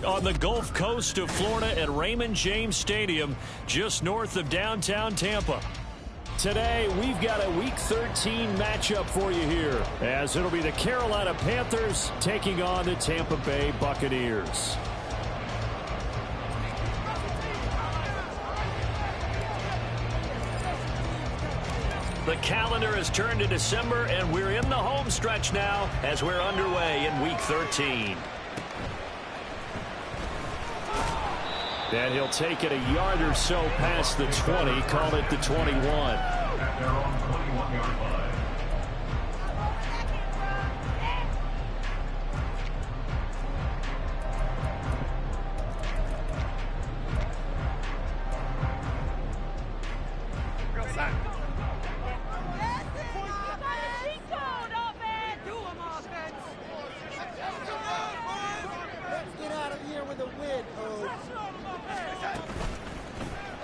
on the Gulf Coast of Florida at Raymond James Stadium, just north of downtown Tampa. Today, we've got a Week 13 matchup for you here, as it'll be the Carolina Panthers taking on the Tampa Bay Buccaneers. The calendar has turned to December, and we're in the home stretch now as we're underway in Week 13. And he'll take it a yard or so past the 20, call it the 21. At their own 21-yard line.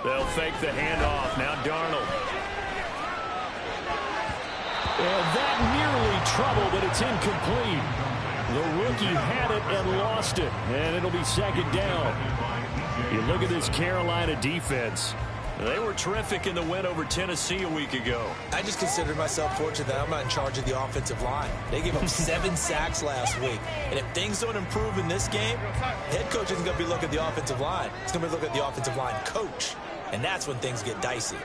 They'll fake the handoff. Now Darnold. And that nearly trouble, but it's incomplete. The rookie had it and lost it, and it'll be second down. You look at this Carolina defense. They were terrific in the win over Tennessee a week ago. I just consider myself fortunate that I'm not in charge of the offensive line. They gave up 7 sacks last week. And if things don't improve in this game, head coach isn't going to be looking at the offensive line. He's going to be looking at the offensive line coach. And that's when things get dicey.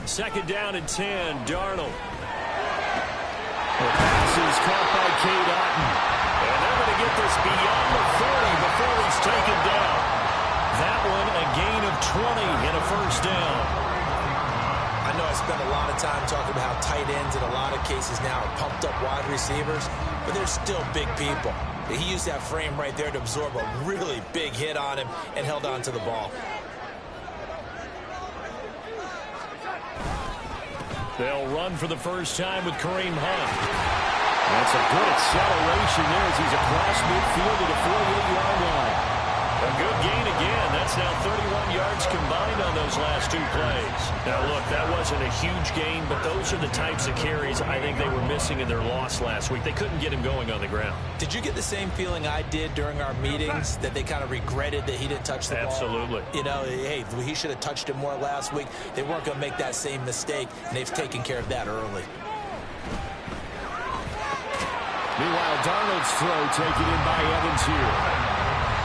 Second down and 10, Darnold. The pass is caught by Cade Otton. And they're going to get this beyond the 40 before he's taken down. That one a gain of 20 and a first down. I know I spent a lot of time talking about how tight ends in a lot of cases now are pumped up wide receivers, but they're still big people. He used that frame right there to absorb a really big hit on him and held on to the ball. They'll run for the first time with Kareem Hunt. That's a good acceleration there as he's across midfield to the 48-yard line. A good gain again. That's now 31 yards combined on those last 2 plays. Now, look, that wasn't a huge gain, but those are the types of carries I think they were missing in their loss last week. They couldn't get him going on the ground. Did you get the same feeling I did during our meetings, that they kind of regretted that he didn't touch the ball? Absolutely. You know, hey, he should have touched it more last week. They weren't going to make that same mistake, and they've taken care of that early. Meanwhile, Darnold's throw taken in by Evans here.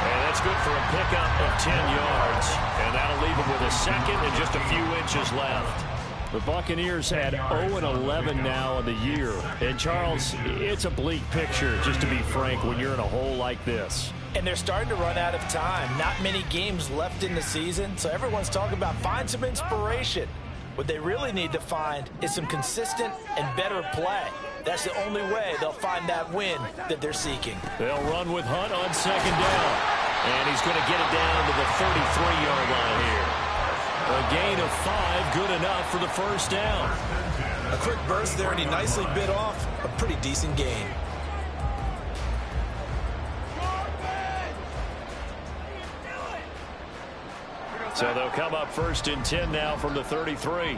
And that's good for a pickup of 10 yards. And that'll leave him with a second and just a few inches left. The Buccaneers had 0-11 now in the year. And, Charles, it's a bleak picture, just to be frank, when you're in a hole like this. And they're starting to run out of time. Not many games left in the season, so everyone's talking about find some inspiration. What they really need to find is some consistent and better play. That's the only way they'll find that win that they're seeking. They'll run with Hunt on second down. And he's going to get it down to the 33-yard line here. A gain of 5, good enough for the first down. A quick burst there, and he nicely bit off a pretty decent gain. So they'll come up first and 10 now from the 33.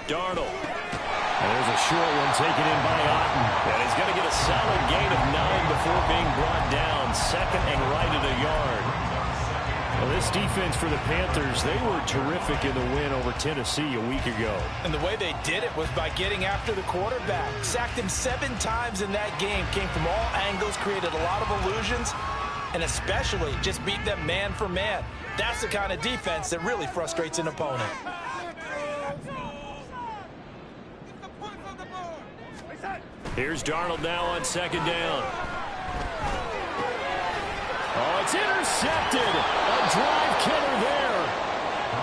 Darnold. And there's a short one taken in by Otton. And he's going to get a solid gain of 9 before being brought down. Second and right at a yard. Well, this defense for the Panthers, they were terrific in the win over Tennessee a week ago. And the way they did it was by getting after the quarterback. Sacked him 7 times in that game. Came from all angles, created a lot of illusions, and especially just beat them man for man. That's the kind of defense that really frustrates an opponent. Here's Darnold now on second down. Oh, it's intercepted. A drive killer there.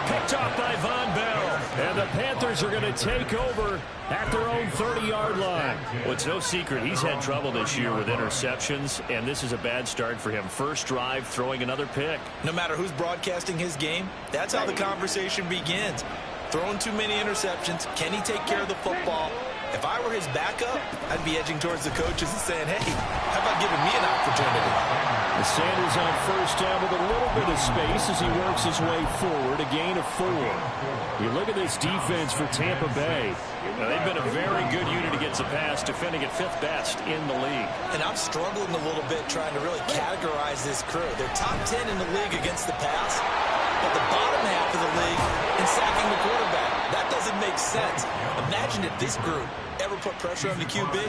Picked off by Von Bell. And the Panthers are going to take over at their own 30-yard line. Well, it's no secret he's had trouble this year with interceptions, and this is a bad start for him. First drive, throwing another pick. No matter who's broadcasting his game, that's how the conversation begins. Throwing too many interceptions. Can he take care of the football? If I were his backup, I'd be edging towards the coaches and saying, hey, how about giving me an opportunity? Sanders on first down with a little bit of space as he works his way forward, a gain of 4. You look at this defense for Tampa Bay. They've been a very good unit against the pass, defending at 5th best in the league. And I'm struggling a little bit trying to really categorize this crew. They're top 10 in the league against the pass, but the bottom half of the league in sacking the quarterback. That doesn't make sense. Imagine if this group ever put pressure on the QB,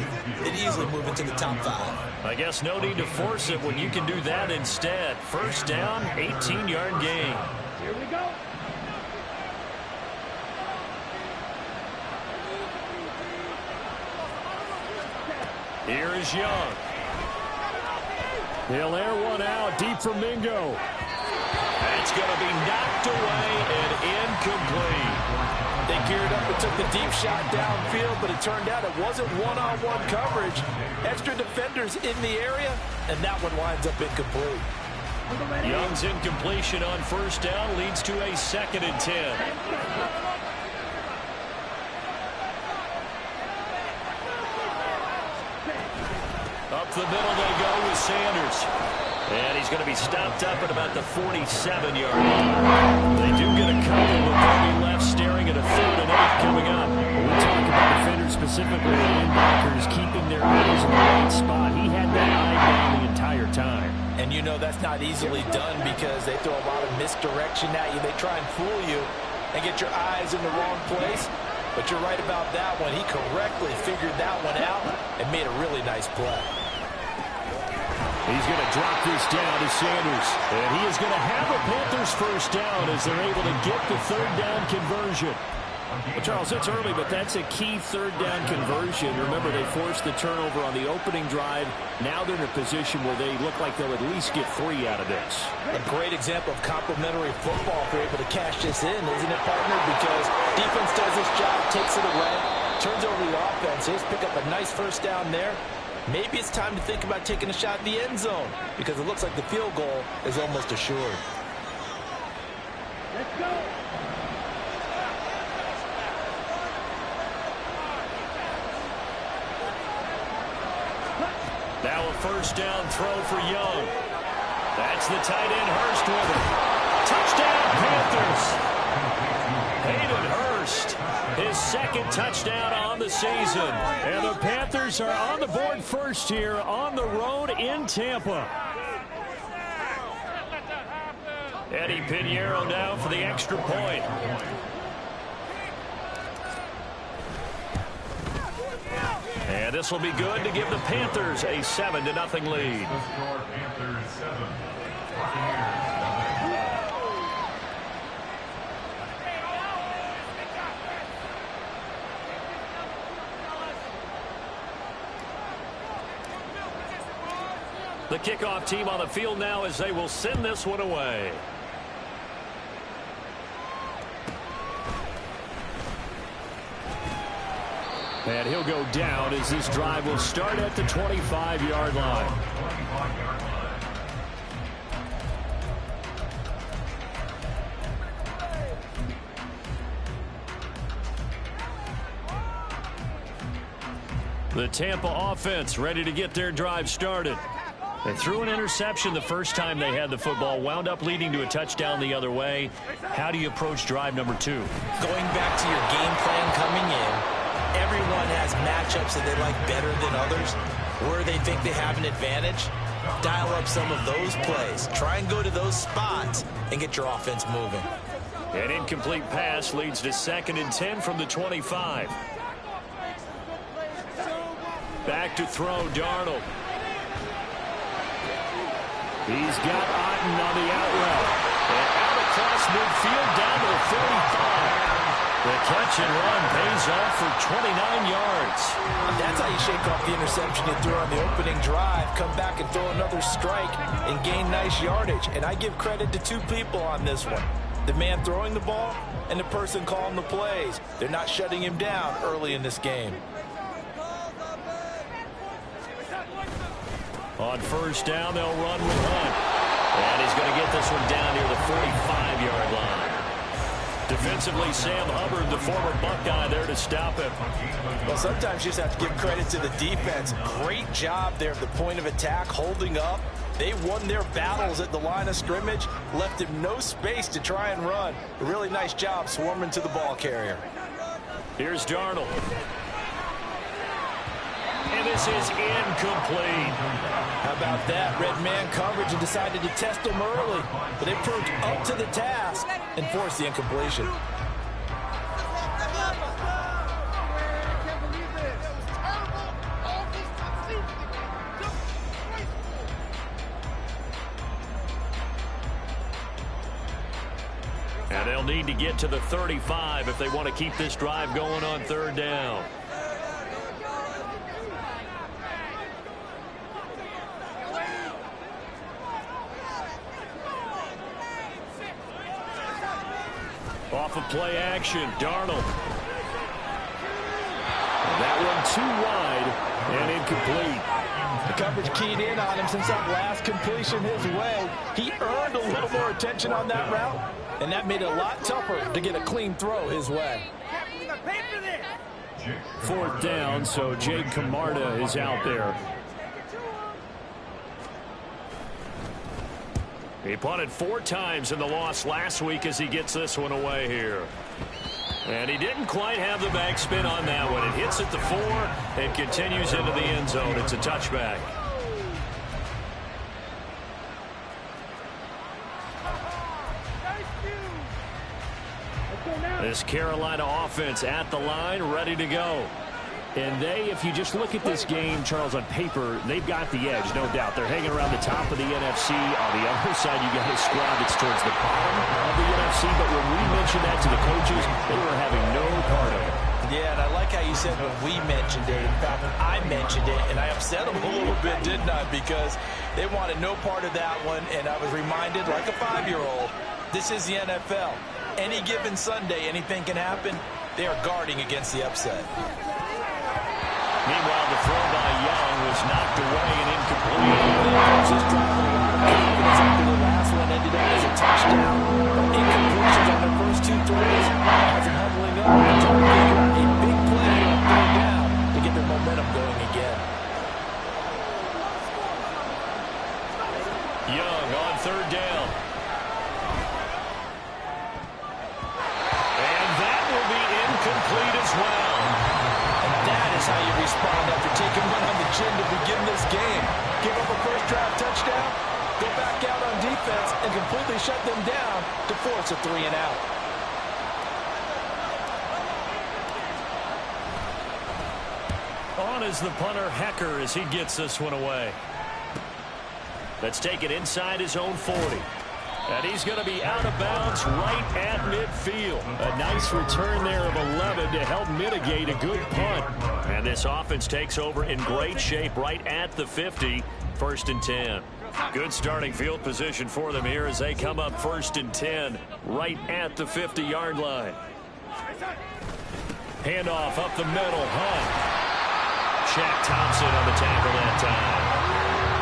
they'd easily move into the top 5. I guess no need to force it when you can do that instead. First down, 18-yard gain. Here we go. Here is Young. He'll air one out deep for Mingo. That's going to be knocked away and incomplete. They geared up and took the deep shot downfield, but it turned out it wasn't one-on-one coverage. Extra defenders in the area, and that one winds up incomplete. Young's incompletion on first down leads to a 2nd and 10. Up the middle they go with Sanders. And he's going to be stopped up at about the 47-yard line. They do get a couple, but they'll be left staring at a 3rd and 8 coming up. When we talk about defenders, specifically the linebackers, keeping their eyes in the right spot. He had that eye down the entire time. And you know that's not easily done because they throw a lot of misdirection at you. They try and fool you and get your eyes in the wrong place. But you're right about that one. He correctly figured that one out and made a really nice play. He's going to drop this down to Sanders. And he is going to have a Panthers first down as they're able to get the 3rd down conversion. Well, Charles, it's early, but that's a key 3rd down conversion. Remember, they forced the turnover on the opening drive. Now they're in a position where they look like they'll at least get 3 out of this. A great example of complementary football if they're able to cash this in, isn't it, partner? Because defense does its job, takes it away, turns over the offense. Here's pick up a nice first down there. Maybe it's time to think about taking a shot in the end zone because it looks like the field goal is almost assured. Let's go. Now a first down throw for Young. That's the tight end Hurst with it. Touchdown Panthers. Hayden Hurst, his 2nd touchdown on the season. And the Panthers are on the board first here on the road in Tampa. Eddie Pinheiro now for the extra point. And this will be good to give the Panthers a 7-0 lead. Panthers 7, Buccaneers. The kickoff team on the field now as they will send this one away. And he'll go down as this drive will start at the 25-yard line. The Tampa offense ready to get their drive started. They threw an interception the first time they had the football, wound up leading to a touchdown the other way. How do you approach drive number 2? Going back to your game plan coming in, everyone has matchups that they like better than others, where they think they have an advantage. Dial up some of those plays. Try and go to those spots and get your offense moving. An incomplete pass leads to 2nd and 10 from the 25. Back to throw, Darnold. He's got Otten on the out route. And out across midfield down to the 35. The catch and run pays off for 29 yards. That's how you shake off the interception you threw on the opening drive. Come back and throw another strike and gain nice yardage. And I give credit to 2 people on this one. The man throwing the ball and the person calling the plays. They're not shutting him down early in this game. On first down, they'll run with Hunt. And he's going to get this one down near the 45-yard line. Defensively, Sam Hubbard, the former Buckeye, there to stop him. Well, sometimes you just have to give credit to the defense. Great job there at the point of attack, holding up. They won their battles at the line of scrimmage, left him no space to try and run. A really nice job swarming to the ball carrier. Here's Darnold. And this is incomplete. How about that? Red man coverage and decided to test him early. But they proved up to the task and forced the incompletion. And they'll need to get to the 35 if they want to keep this drive going on third down. Off of play action, Darnold. And that one too wide and incomplete. The coverage keyed in on him since that last completion his way. He earned a little more attention on that route, and that made it a lot tougher to get a clean throw his way. Fourth down, so Jake Camarda is out there. He punted 4 times in the loss last week as he gets this one away here. And he didn't quite have the backspin on that one. It hits at the 4 and continues into the end zone. It's a touchback. This Carolina offense at the line, ready to go. And if you just look at this game, Charles, on paper, they've got the edge, no doubt. They're hanging around the top of the NFC. On the other side, you got a squad that's towards the bottom of the NFC. But when we mentioned that to the coaches, they were having no part of it. Yeah, and I like how you said when we mentioned it. In fact, I mentioned it, and I upset them a little bit, didn't I? Because they wanted no part of that one, and I was reminded, like a 5-year-old, this is the NFL. Any given Sunday, anything can happen. They are guarding against the upset. Meanwhile, the throw by Young was knocked away and incomplete. Just dropping a lot of confidence after the last one ended up as a touchdown. Incompletions on their first 2 throws. Guys are huddling up and trying to figure out a big play on third down to get their momentum going again. Young on third down. And that will be incomplete as well. That is how you respond after taking one on the chin to begin this game. Give up a first drive touchdown, go back out on defense, and completely shut them down to force a 3 and out. On is the punter, Hecker, as he gets this one away. Let's take it inside his own 40. And he's going to be out of bounds right at midfield. A nice return there of 11 to help mitigate a good punt. And this offense takes over in great shape right at the 50, 1st and 10. Good starting field position for them here as they come up 1st and 10 right at the 50-yard line. Handoff up the middle, Hunt. Shaq Thompson on the tackle that time.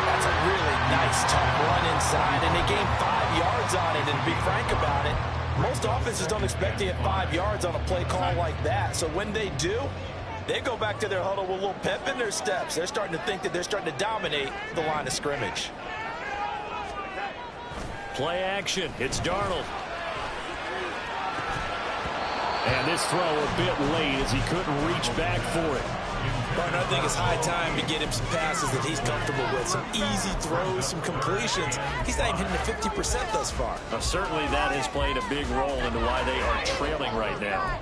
That's a really nice, tough run inside, and they gained 5 yards on it. And to be frank about it, most offenses don't expect to get 5 yards on a play call like that. So when they do, they go back to their huddle with a little pep in their steps. They're starting to think that they're starting to dominate the line of scrimmage. Play action. It's Darnold. And this throw a bit late as he couldn't reach back for it. Partner, I think it's high time to get him some passes that he's comfortable with. Some easy throws, some completions. He's not even hitting the 50% thus far. Certainly that has played a big role into why they are trailing right now.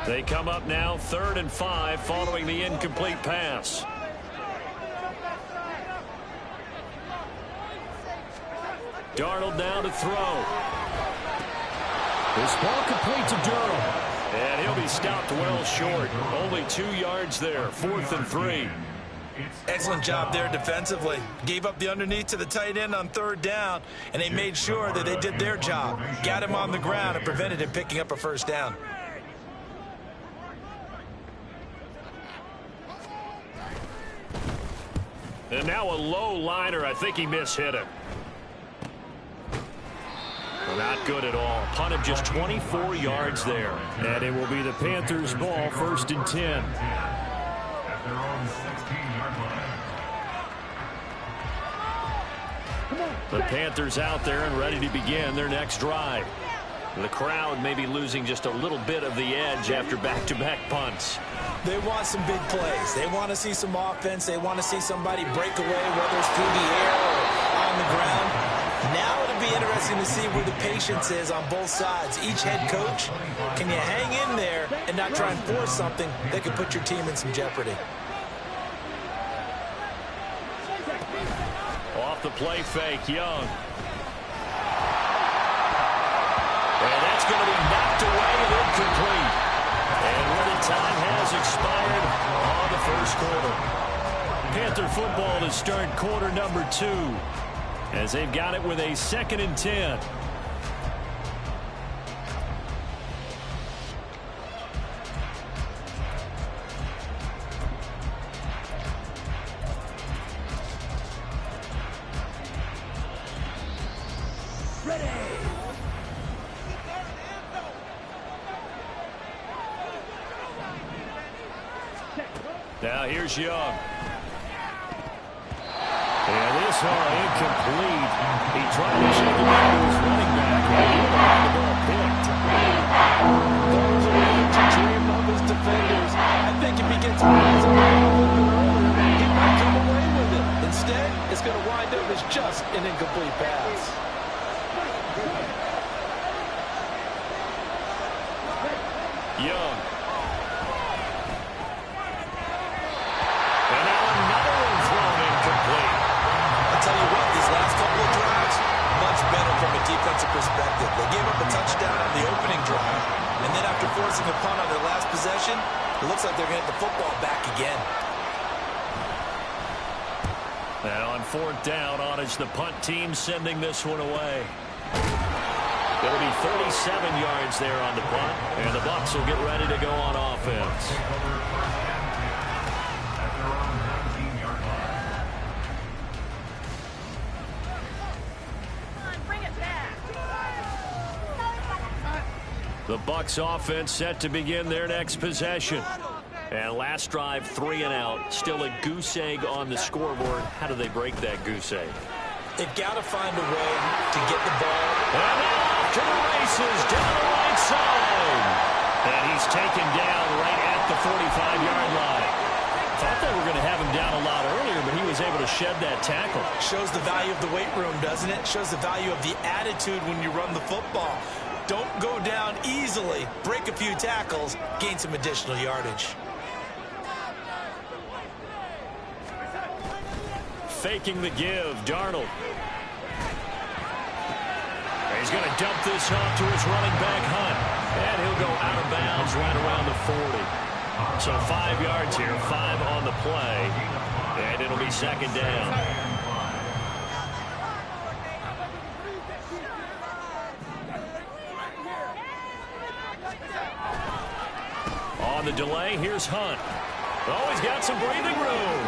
They come up now 3rd and 5 following the incomplete pass. Darnold now to throw. This ball complete to Durham. And he'll be stopped well short. Only 2 yards there. 4th and 3. Excellent job there defensively. Gave up the underneath to the tight end on 3rd down, and they made sure that they did their job. Got him on the ground and prevented him picking up a 1st down. And now a low liner. I think he mishit it. Not good at all. Punt of just 24 yards there. And it will be the Panthers' ball, 1st and 10. At their own 16-yard line. The Panthers out there and ready to begin their next drive. The crowd may be losing just a little bit of the edge after back-to-back punts. They want some big plays. They want to see some offense. They want to see somebody break away, whether it's through the air or on the ground. Now it'll be interesting to see where the patience is on both sides. Each head coach, can you hang in there and not try and force something that could put your team in some jeopardy? Off the play fake, Young. And that's going to be knocked away and incomplete. And when the time has expired on the first quarter. Panther football to start quarter number 2. As they've got it with a 2nd and 10. Now here's Young. And this one incomplete. He tried to shake it out to his running back. And he got the ball picked. Those are ways to dream of his defenders. I think if he gets eyes on the ball a little bit earlier, he might come away with it. Instead, it's going to wind up as just an incomplete pass. Young. And now another one thrown incomplete. I'll tell you what, these last couple of drives, much better from a defensive perspective. They gave up a touchdown on the opening drive, and then after forcing a punt on their last possession, it looks like they're going to get the football back again. Now on 4th down, on is the punt team sending this one away. It'll be 37 yards there on the punt, and the Bucs will get ready to go on offense. At their own 19-yard line. The Bucs offense set to begin their next possession. And last drive, 3 and out. Still a goose egg on the scoreboard. How do they break that goose egg? They've got to find a way to get the ball. And off to the races down the right side. And he's taken down right at the 45-yard line. Thought they were going to have him down a lot earlier, but he was able to shed that tackle. Shows the value of the weight room, doesn't it? Shows the value of the attitude when you run the football. Don't go down easily. Break a few tackles. Gain some additional yardage. Faking the give, Darnold. He's going to dump this off to his running back, Hunt. And he'll go out of bounds right around the 40. So 5 yards here, 5 on the play. And it'll be 2nd down. On the delay, here's Hunt. Oh, he's got some breathing room.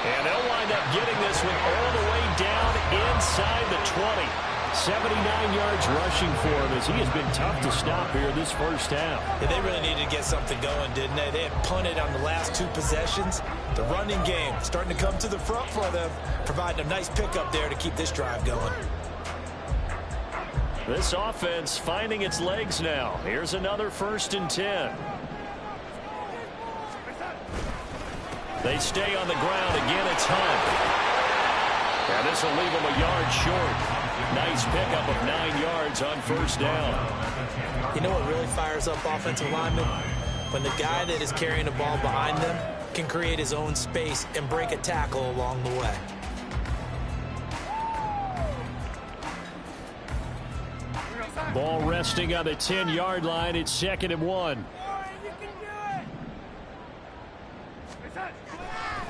And they'll wind up getting this one all the way down inside the 20. 79 yards rushing for him as he has been tough to stop here this first half. Yeah, they really needed to get something going, didn't they? They had punted on the last 2 possessions. The running game starting to come to the front for them, providing a nice pickup there to keep this drive going. This offense finding its legs now. Here's another 1st and 10. They stay on the ground. Again, it's Hunt. And this will leave him a yard short. Nice pickup of 9 yards on 1st down. You know what really fires up offensive linemen? When the guy that is carrying the ball behind them can create his own space and break a tackle along the way. Ball resting on the 10-yard line. It's 2nd and 1.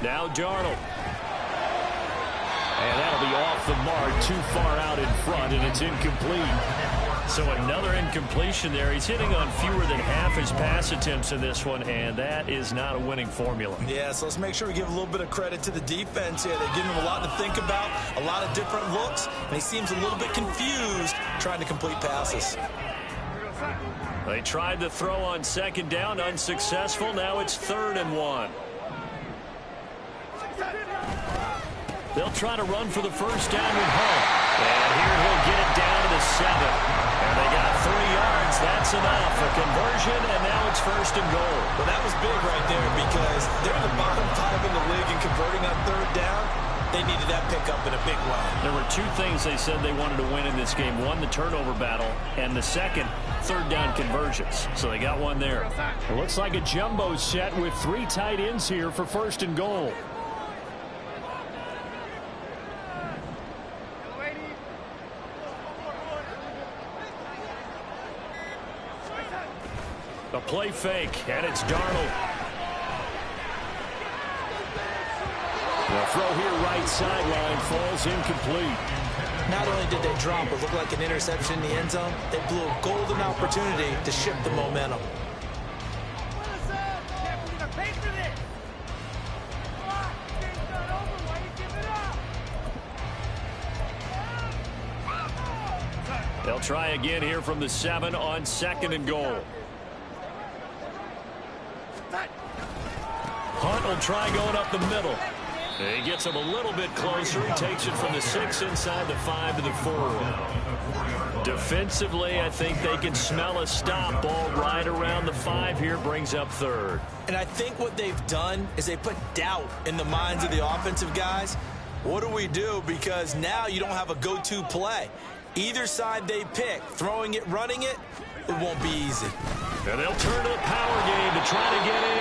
Now Darnold. And that'll be off the mark, too far out in front, and it's incomplete. So another incompletion there. He's hitting on fewer than half his pass attempts in this one, and that is not a winning formula. Yeah, so let's make sure we give a little bit of credit to the defense here. They're giving him a lot to think about, a lot of different looks, and he seems a little bit confused trying to complete passes. They tried the throw on second down, unsuccessful. Now it's 3rd and 1. They'll try to run for the first down with Hunt. And here he'll get it down to the 7. And they got 3 yards. That's enough. A conversion, and now it's 1st and goal. Well, that was big right there because they're the bottom 5 in the league in converting on 3rd down. They needed that pickup in a big way. There were 2 things they said they wanted to win in this game. One, the turnover battle, and the second, 3rd down conversions. So they got one there. It looks like a jumbo set with 3 tight ends here for 1st and goal. A play fake, and it's Darnold. The throw here right sideline falls incomplete. Not only did they drop what looked like an interception in the end zone, they blew a golden opportunity to shift the momentum. They'll try again here from the 7 on 2nd and goal. Hunt will try going up the middle. He gets him a little bit closer. He takes it from the 6 inside the 5 to the 4. Defensively, I think they can smell a stop. Ball right around the 5 here, brings up 3rd. And I think what they've done is they put doubt in the minds of the offensive guys. What do we do? Because now you don't have a go-to play. Either side they pick, throwing it, running it, it won't be easy. And they'll turn to the power game to try to get in.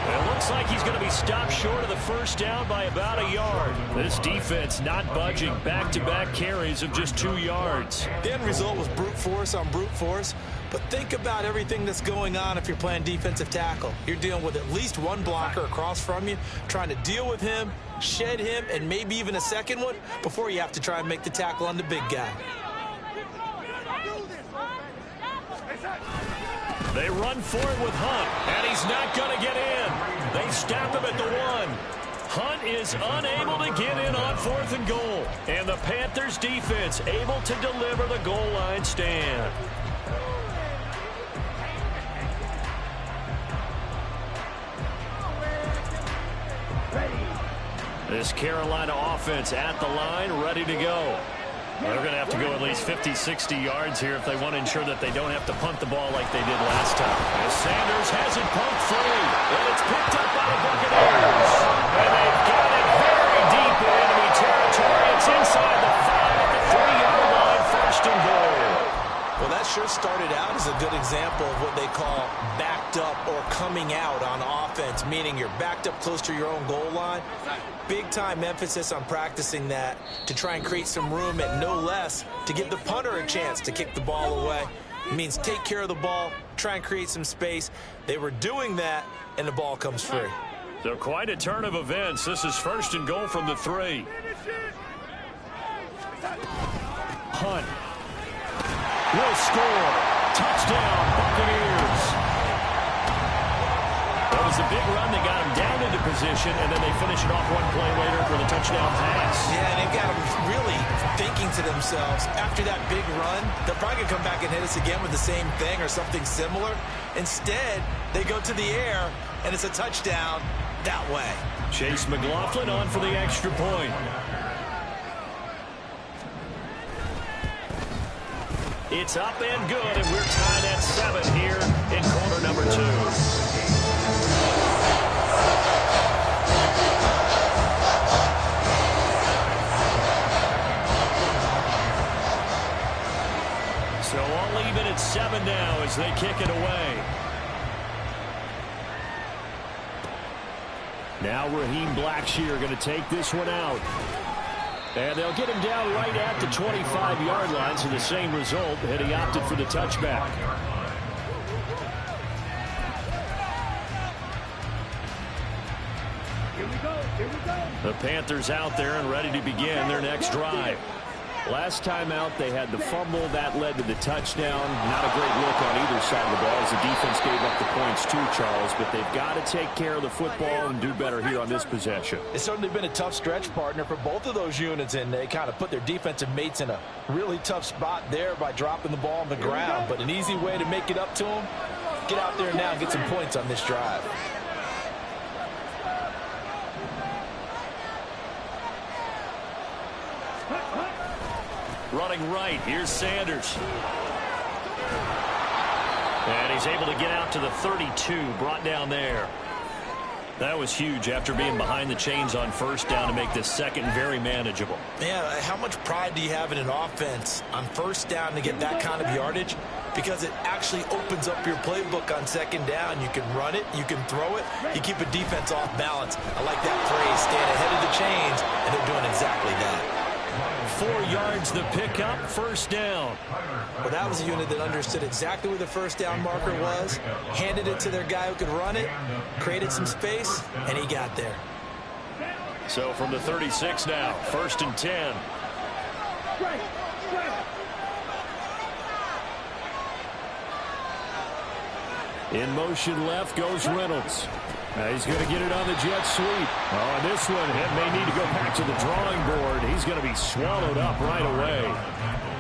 It looks like he's going to be stopped short of the first down by about a yard. This defense not budging. Back-to-back carries of just 2 yards. The end result was brute force on brute force. But think about everything that's going on if you're playing defensive tackle. You're dealing with at least one blocker across from you, trying to deal with him, shed him, and maybe even a second one before you have to try and make the tackle on the big guy. They run for it with Hunt, and he's not going to get in. They stop him at the 1. Hunt is unable to get in on 4th and goal. And the Panthers defense able to deliver the goal line stand. This Carolina offense at the line, ready to go. They're going to have to go at least 50, 60 yards here if they want to ensure that they don't have to punt the ball like they did last time. As Sanders has it pumped free, and it's picked up by the Buccaneers. And they've got it very deep in enemy territory. It's inside the 5 at the 3-yard line, 1st and goal. Well, that sure started out as a good example of what they call backed up or coming out on offense, meaning you're backed up close to your own goal line. Big-time emphasis on practicing that to try and create some room at no less to give the punter a chance to kick the ball away. It means take care of the ball, try and create some space. They were doing that, and the ball comes free. So quite a turn of events. This is 1st and goal from the 3. Hunt will score. Touchdown, Buccaneers. That was a big run that got him down into position, and then they finish it off 1 play later for the touchdown pass. Yeah, and they've got them really thinking to themselves, after that big run, they're probably going to come back and hit us again with the same thing or something similar. Instead, they go to the air, and it's a touchdown that way. Chase McLaughlin on for the extra point. It's up and good, and we're tied at 7 here in quarter number 2. So all even at 7 now as they kick it away. Now Raheem Blackshear going to take this one out. And they'll get him down right at the 25-yard line, so the same result, and he opted for the touchback. Here we go. The Panthers out there and ready to begin their next drive. Last time out, they had the fumble. That led to the touchdown. Not a great look on either side of the ball as the defense gave up the points too, Charles. But they've got to take care of the football and do better here on this possession. It's certainly been a tough stretch, partner, for both of those units, and they kind of put their defensive mates in a really tough spot there by dropping the ball on the ground. But an easy way to make it up to them, get out there now and get some points on this drive. Running right, here's Sanders. And he's able to get out to the 32, brought down there. That was huge after being behind the chains on first down to make this second very manageable. Yeah, how much pride do you have in an offense on first down to get that kind of yardage? Because it actually opens up your playbook on second down. You can run it, you can throw it, you keep a defense off balance. I like that phrase, staying ahead of the chains, and they're doing exactly that. 4 yards the pickup, first down. Well, that was a unit that understood exactly where the first down marker was, handed it to their guy who could run it, created some space, and he got there. So from the 36 now, first and 10. In motion left goes Reynolds. Now he's going to get it on the jet sweep. Oh, and this one, it may need to go back to the drawing board. He's going to be swallowed up right away.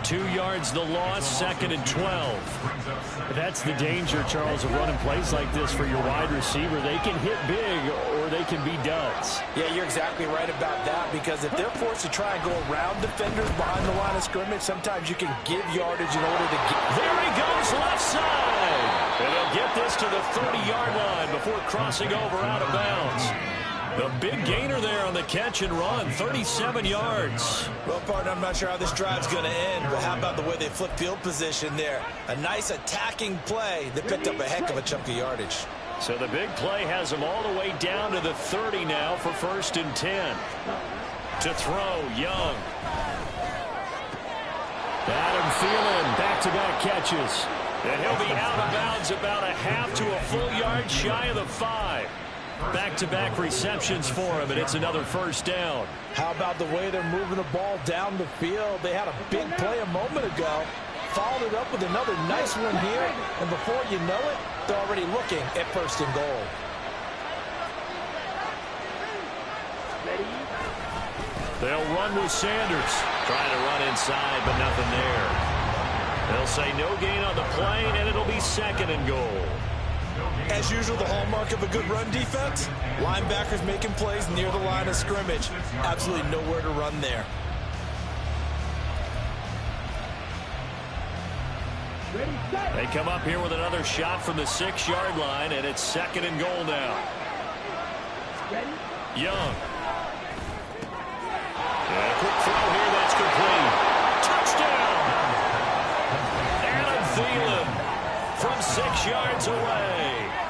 2 yards the loss, second and 12. That's the danger, Charles, of running plays like this for your wide receiver. They can hit big or they can be duds. Yeah, you're exactly right about that, because if they're forced to try and go around defenders behind the line of scrimmage, sometimes you can give yardage in order to get... There he goes, left side. And he'll get this to the 30-yard line before crossing over out of bounds. The big gainer there on the catch and run, 37 yards. Well, partner, I'm not sure how this drive's going to end, but how about the way they flip field position there? A nice attacking play that picked up a heck of a chunk of yardage. So the big play has them all the way down to the 30 now for first and 10. To throw, Young. Adam Thielen, back-to-back catches. And he'll be out of bounds about a half to a full yard shy of the 5. Back-to-back receptions for him, and it's another first down. How about the way they're moving the ball down the field? They had a big play a moment ago, followed it up with another nice one here, and before you know it, they're already looking at first and goal. They'll run with Sanders. Trying to run inside, but nothing there. They'll say no gain on the play, and it'll be second and goal. As usual, the hallmark of a good run defense, linebackers making plays near the line of scrimmage. Absolutely nowhere to run there. They come up here with another shot from the 6-yard line, and it's second and goal now. Young. And a quick throw here, that's complete. Touchdown! Adam Thielen from 6 yards away.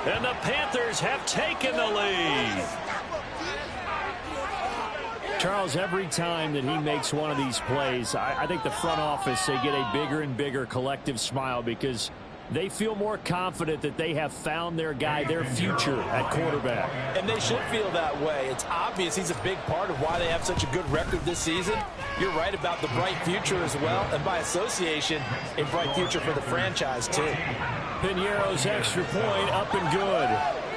And the Panthers have taken the lead. Charles, every time that he makes one of these plays, I think the front office, they get a bigger and bigger collective smile because they feel more confident that they have found their guy, their future at quarterback. And they should feel that way. It's obvious he's a big part of why they have such a good record this season. You're right about the bright future as well, and by association, a bright future for the franchise too. Piñeiro's extra point up and good.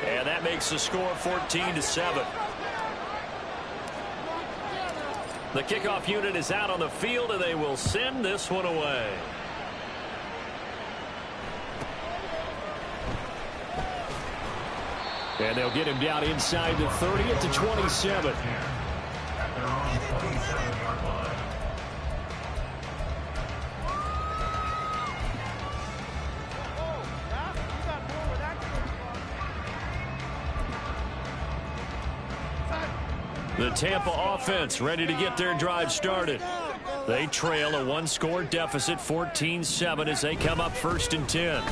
And that makes the score 14-7. The kickoff unit is out on the field, and they will send this one away. And they'll get him down inside the 30 at the 27. The Tampa offense ready to get their drive started. They trail a one-score deficit, 14-7, as they come up first and 10.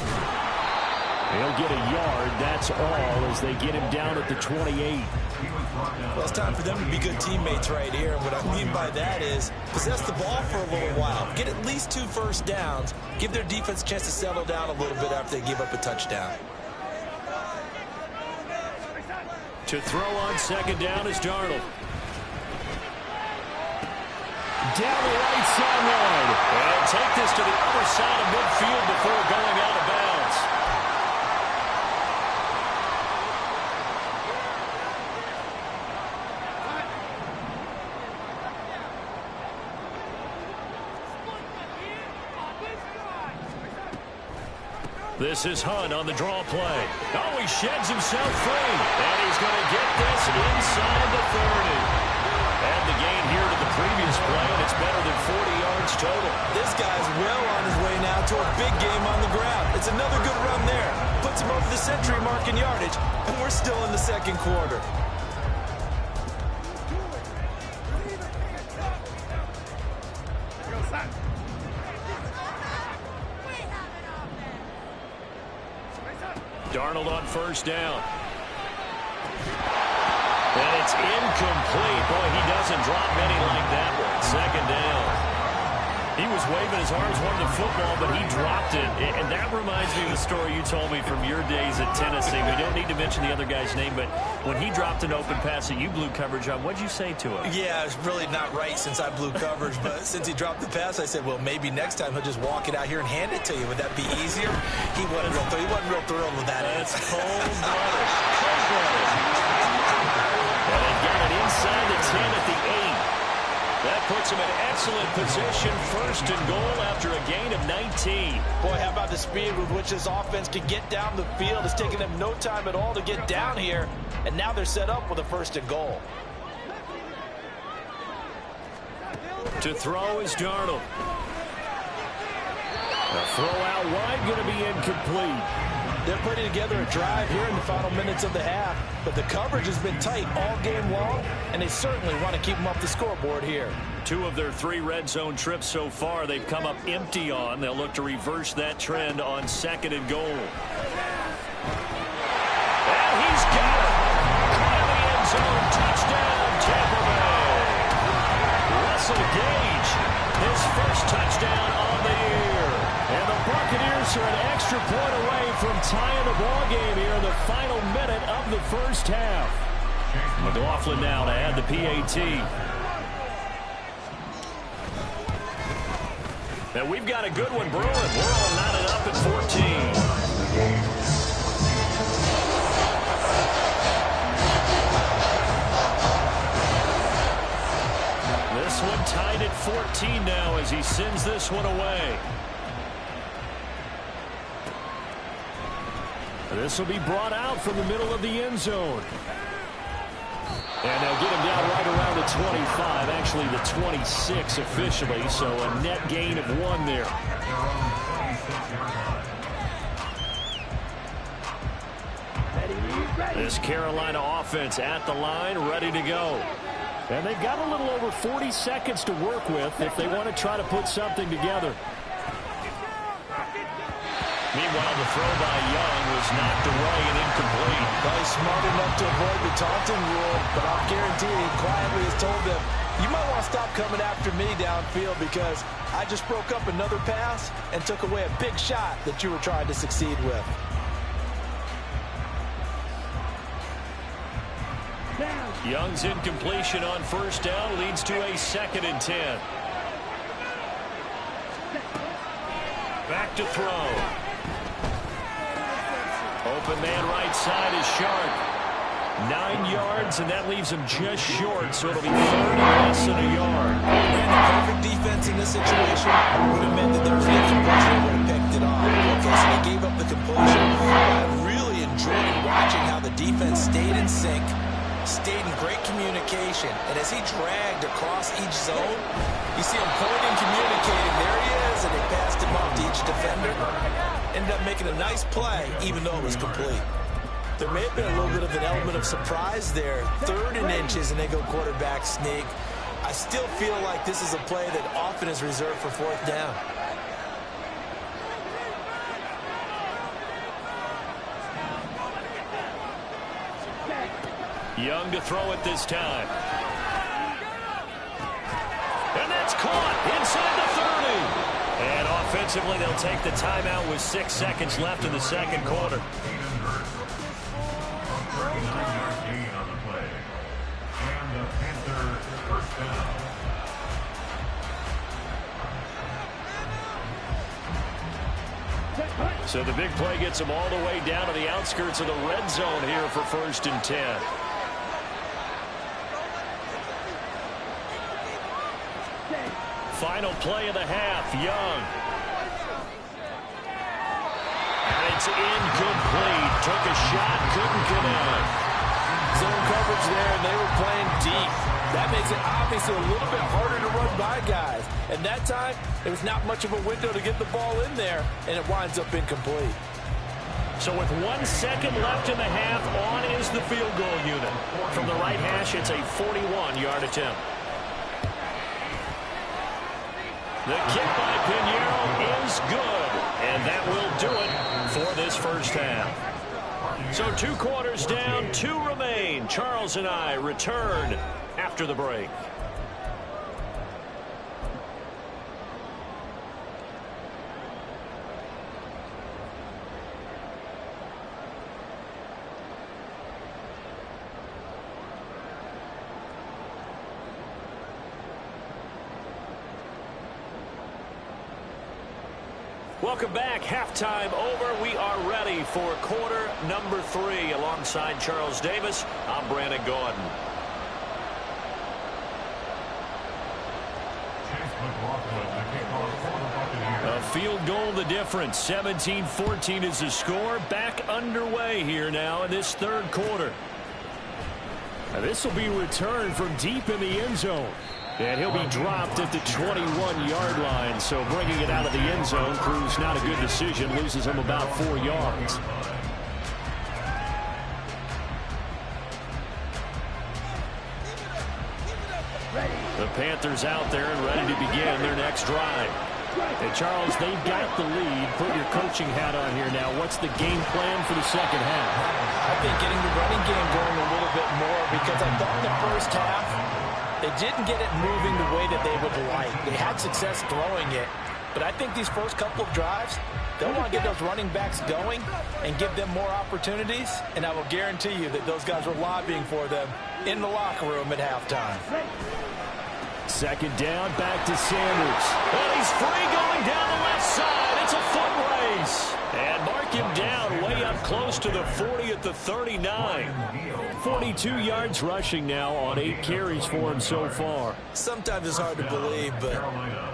They'll get a yard, that's all, as they get him down at the 28. Well, it's time for them to be good teammates right here. And what I mean by that is possess the ball for a little while. Get at least 2 first downs. Give their defense a chance to settle down a little bit after they give up a touchdown. To throw on second down is Darnold. Down the right sideline. And take this to the other side of midfield before going out of bounds. This is Hunt on the draw play. Oh, he sheds himself free. And he's going to get this inside the 30. Add the gain here to the previous play, and it's better than 40 yards total. This guy's well on his way now to a big game on the ground. It's another good run there. Puts him over the century mark in yardage, and we're still in the second quarter. Darnold on first down. And it's incomplete. Boy, he doesn't drop many like that one. Second down. He was waving his arms, wanted the football, but he dropped it. And that reminds me of the story you told me from your days at Tennessee. We don't need to mention the other guy's name, but when he dropped an open pass that you blew coverage on, what'd you say to him? Yeah, it's really not right since I blew coverage, but since he dropped the pass, I said, well, maybe next time he'll just walk it out here and hand it to you. Would that be easier? He wasn't real thrilled with that. That's cold-blooded. Cold-blooded. And they got it inside the 10 at the 8. That puts him in excellent position, first and goal after a gain of 19. Boy, how about the speed with which this offense can get down the field? It's taken them no time at all to get down here, and now they're set up with a first and goal. To throw is Darnold. A throw out wide, going to be incomplete. They're putting together a drive here in the final minutes of the half, but the coverage has been tight all game long, and they certainly want to keep them off the scoreboard here. 2 of their 3 red zone trips so far, they've come up empty on. They'll look to reverse that trend on second and goal. And he's got it. Caught in the end zone. Touchdown, Tampa Bay. Russell Gage, his first touchdown on the year. And the Buccaneers are an extra point away from tying the ball game here in the final minute of the first half. McLaughlin now to add the PAT. And we've got a good one brewing. We're all knotted up at 14. This one tied at 14 now as he sends this one away. This will be brought out from the middle of the end zone. And they'll get him down right around the 25, actually the 26 officially, so a net gain of 1 there. This Carolina offense at the line, ready to go. And they've got a little over 40 seconds to work with if they want to try to put something together. Meanwhile, the throw by Young was knocked away and incomplete. Well, he's smart enough to avoid the taunting rule, but I'll guarantee he quietly has told them, you might want to stop coming after me downfield because I just broke up another pass and took away a big shot that you were trying to succeed with. Young's incompletion on first down leads to a 2nd and 10. Back to throw. Open man right side is Sharp. 9 yards, and that leaves him just short, so it'll be 30 less than a yard. And the perfect defense in this situation would have meant that there was an incompletion that would have picked it off. Okay, so they gave up the completion. I really enjoyed watching how the defense stayed in sync, stayed in great communication, and as he dragged across each zone, you see him pointing, communicating. There he is, and they passed him off to each defender. Ended up making a nice play, even though it was complete. There may have been a little bit of an element of surprise there. 3rd and inches, and they go quarterback sneak. I still feel like this is a play that often is reserved for 4th down. Young to throw it this time. And that's caught inside the 30. And offensively, they'll take the timeout with 6 seconds left in the second quarter. 39-yard gain on the play. And the Panthers first down. So the big play gets them all the way down to the outskirts of the red zone here for 1st and 10. Final play of the half, Young. And it's incomplete. Took a shot, couldn't connect. Zone coverage there, and they were playing deep. That makes it obviously a little bit harder to run by guys. And that time, there was not much of a window to get the ball in there, and it winds up incomplete. So with 1 second left in the half, on is the field goal unit. From the right hash, it's a 41-yard attempt. The kick by Pinheiro is good, and that will do it for this first half. So 2 quarters down, 2 remain. Charles and I return after the break. Welcome back. Halftime over. We are ready for quarter number 3. Alongside Charles Davis, I'm Brandon Gordon. A field goal the difference. 17-14 is the score. Back underway here now in this 3rd quarter. Now this will be returned from deep in the end zone. And he'll be dropped at the 21-yard line. So bringing it out of the end zone proves not a good decision. Loses him about 4 yards. The Panthers out there and ready to begin their next drive. And Charles, they've got the lead. Put your coaching hat on here now. What's the game plan for the second half? I think getting the running game going a little bit more, because I thought in the first half they didn't get it moving the way that they would like. They had success throwing it, but I think these first couple of drives, they'll want to get those running backs going and give them more opportunities, and I will guarantee you that those guys were lobbying for them in the locker room at halftime. Second down, back to Sanders. And he's free going down the left side. It's a foot race. And mark him down way up close to the 40 at the 39. 42 yards rushing now on 8 carries for him so far. Sometimes it's hard to believe, but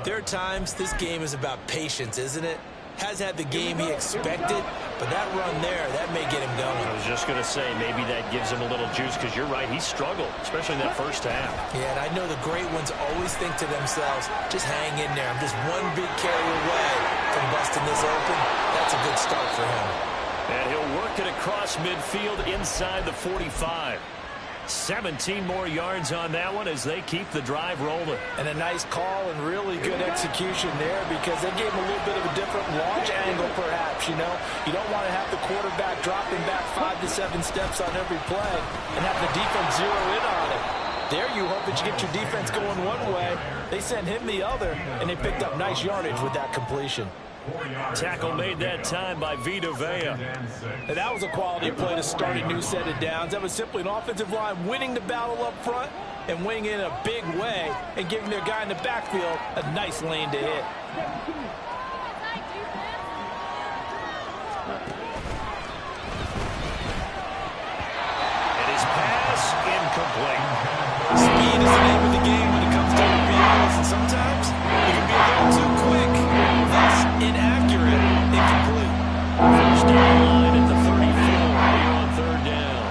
there are times this game is about patience, isn't it? Has had the game he expected, but that run there, that may get him going. I was just going to say, maybe that gives him a little juice, because you're right, he struggled, especially in that first half. Yeah, and I know the great ones always think to themselves, just hang in there. I'm just one big carry away from busting this open. That's a good start for him. And he'll work it across midfield inside the 45. 17 more yards on that one as they keep the drive rolling. And a nice call and really good execution there, because they gave him a little bit of a different launch angle perhaps, you know. You don't want to have the quarterback dropping back 5 to 7 steps on every play and have the defense zero in on it. There you hope that you get your defense going one way. They sent him the other, and they picked up nice yardage with that completion. Tackle made that time by Vita Vea. And that was a quality play to start a new set of downs. That was simply an offensive line winning the battle up front and winning in a big way and giving their guy in the backfield a nice lane to hit. And his pass incomplete. Speed is the name of the game when it comes to RPOs, and sometimes it can be a little too quick. Thus, inaccurate, incomplete. First down line at the 34 here on 3rd down.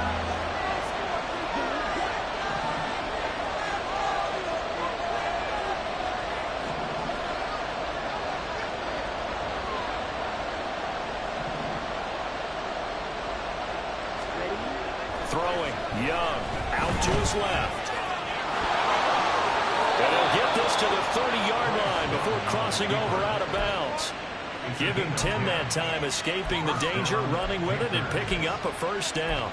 Throwing, Young, out to his left. And he'll get this to the 30-yard line before crossing over out of bounds. Give him 10 that time, escaping the danger, running with it, and picking up a first down.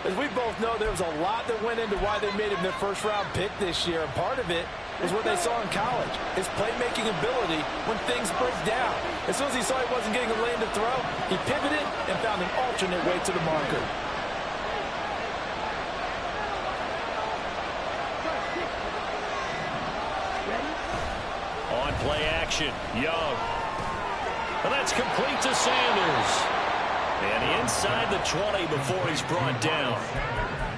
As we both know, there was a lot that went into why they made him their first-round pick this year, and part of it was what they saw in college, his playmaking ability when things break down. As soon as he saw he wasn't getting a lane to throw, he pivoted and found an alternate way to the marker. On play action, Young. And that's complete to Sanders. And inside the 20 before he's brought down.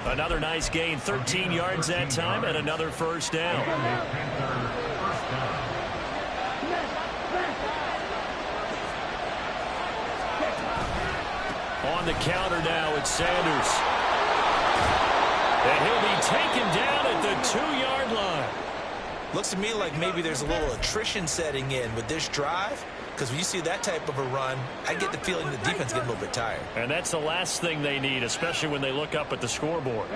Another nice gain, 13 yards that time, and another first down. On the counter now, it's Sanders. And he'll be taken down at the 2-yard line. Looks to me like maybe there's a little attrition setting in with this drive, because when you see that type of a run, I get the feeling the defense is getting a little bit tired. And that's the last thing they need, especially when they look up at the scoreboard.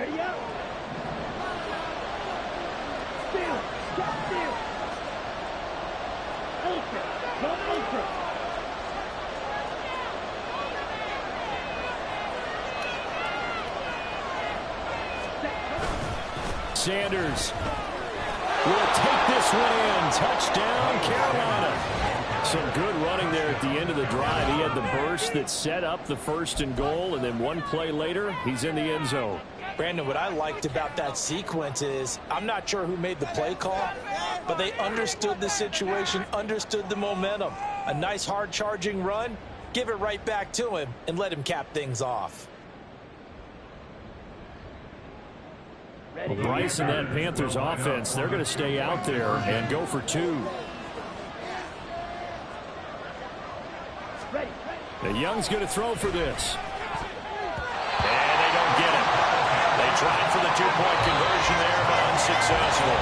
Sanders will take this one in. Touchdown, Carolina. Some good running there at the end of the drive. He had the burst that set up the 1st and goal, and then one play later, he's in the end zone. Brandon, what I liked about that sequence is I'm not sure who made the play call, but they understood the situation, understood the momentum. A nice hard-charging run, give it right back to him, and let him cap things off. Well, Bryce and that Panthers offense, they're going to stay out there and go for 2. And Young's going to throw for this. And they don't get it. They tried for the 2-point conversion there, but unsuccessful.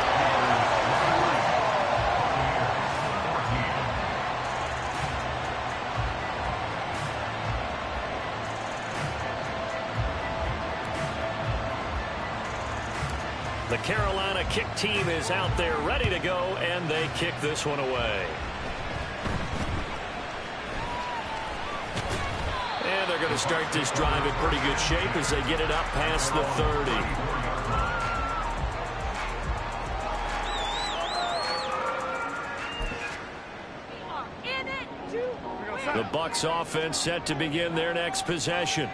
The Carolina kick team is out there ready to go, and they kick this one away. And they're going to start this drive in pretty good shape as they get it up past the 30. The Bucs offense set to begin their next possession.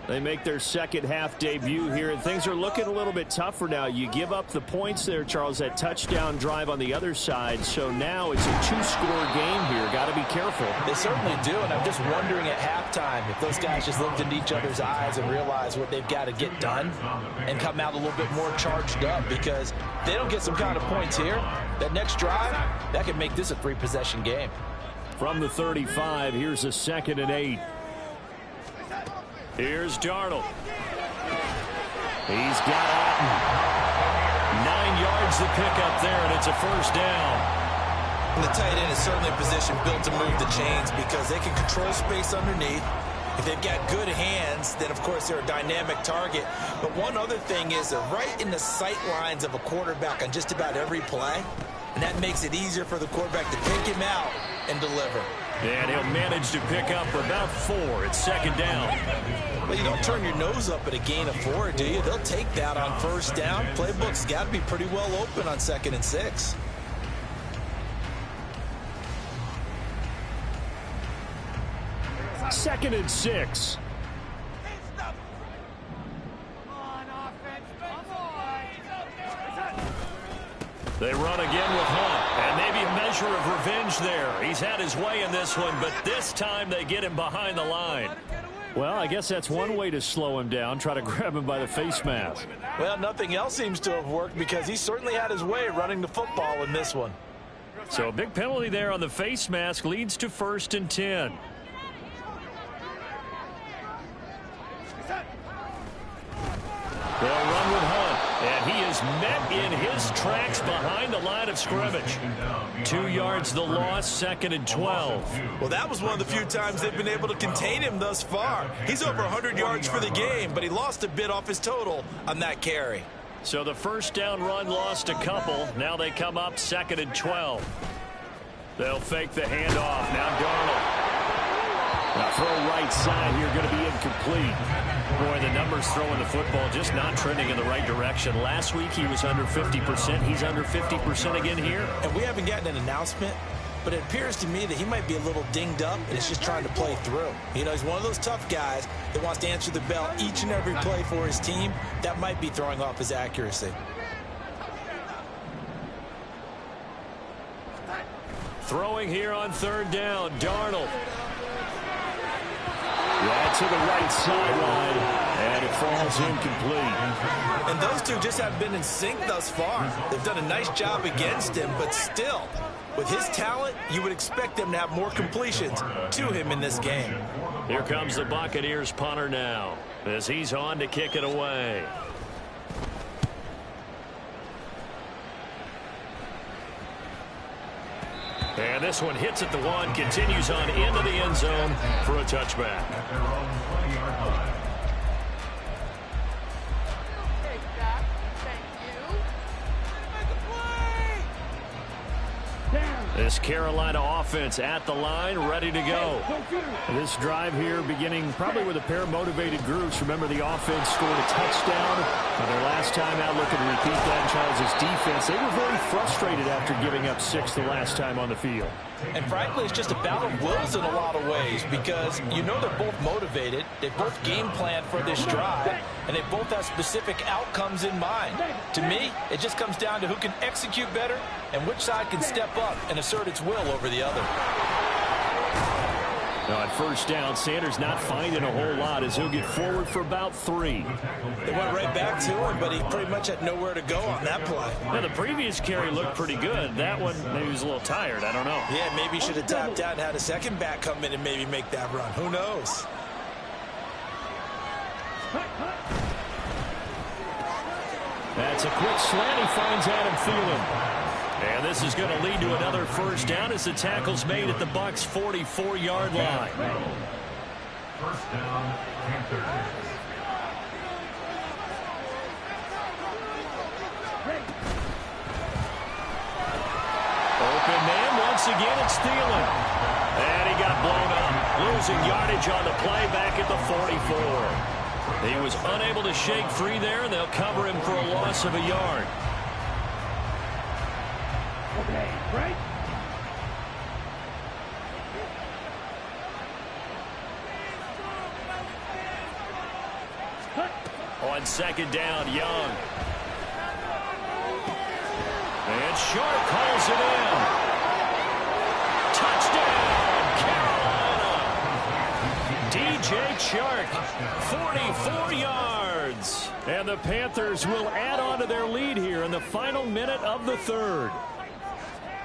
They make their second-half debut here, and things are looking a little bit tougher now. You give up the points there, Charles, that touchdown drive on the other side. So now it's a 2-score game here. Got to be careful. They certainly do, and I'm just wondering at halftime if those guys just looked into each other's eyes and realized what they've got to get done and come out a little bit more charged up, because if they don't get some kind of points here, that next drive, that could make this a 3-possession game. From the 35, here's a 2nd and 8. Here's Darnold. He's got Alton. 9 yards to pick up there, and it's a first down. And the tight end is certainly a position built to move the chains because they can control space underneath. If they've got good hands, then, of course, they're a dynamic target. But one other thing is they're right in the sight lines of a quarterback on just about every play, and that makes it easier for the quarterback to pick him out and deliver. And he'll manage to pick up about 4. It's 2nd down. Well, you don't turn your nose up at a gain of 4, do you? They'll take that on first down. Playbook's got to be pretty well open on 2nd and 6. Second and 6. They run again with Hunt, and maybe a measure of revenge there. He's had his way in this one, but this time they get him behind the line. Well, I guess that's one way to slow him down, try to grab him by the face mask. Well, nothing else seems to have worked because he certainly had his way running the football in this one. So a big penalty there on the face mask leads to 1st and 10. They'll run with Hunt, and he is met in his tracks behind the line of scrimmage. 2 yards the loss, 2nd and 12. Well, that was one of the few times they've been able to contain him thus far. He's over 100 yards for the game, but he lost a bit off his total on that carry. So the first down run lost a couple. Now they come up 2nd and 12. They'll fake the handoff. Now Darnold. Now throw right side here, going to be incomplete. Boy, the numbers throwing the football just not trending in the right direction. Last week he was under 50%. He's under 50% again here. And we haven't gotten an announcement, but it appears to me that he might be a little dinged up and is just trying to play through. You know, he's one of those tough guys that wants to answer the bell each and every play for his team. That might be throwing off his accuracy. Throwing here on third down, Darnold. Right to the right sideline, and it falls incomplete. And those two just haven't been in sync thus far. They've done a nice job against him, but still, with his talent, you would expect them to have more completions to him in this game. Here comes the Buccaneers punter now, as he's on to kick it away. And this one hits at the 1, continues on into the end zone for a touchback. This Carolina offense at the line, ready to go. This drive here beginning probably with a pair of motivated groups. Remember, the offense scored a touchdown their last time out. Looking to repeat that in Charles' defense. They were very frustrated after giving up 6 the last time on the field. And frankly, it's just a battle of wills in a lot of ways, because you know they're both motivated. They both game plan for this drive, and they both have specific outcomes in mind. To me, it just comes down to who can execute better and which side can step up and assert its will over the other. Now at first down, Sanders not finding a whole lot as he'll get forward for about 3. They went right back to him, but he pretty much had nowhere to go on that play. Now the previous carry looked pretty good. That one, maybe he was a little tired. I don't know. Yeah, maybe he should have tapped out and had a second back come in and maybe make that run. Who knows? That's a quick slant. He finds Adam Thielen. And this is going to lead to another first down as the tackle's made at the Bucs' 44-yard line. First down, Panthers. Open man once again, it's Thielen. And he got blown up, losing yardage on the play back at the 44. He was unable to shake free there, and they'll cover him for a loss of a yard. Okay, right? On second down, Young. And Sharp calls it in. Touchdown, Carolina. DJ Chark, 44 yards. And the Panthers will add on to their lead here in the final minute of the third.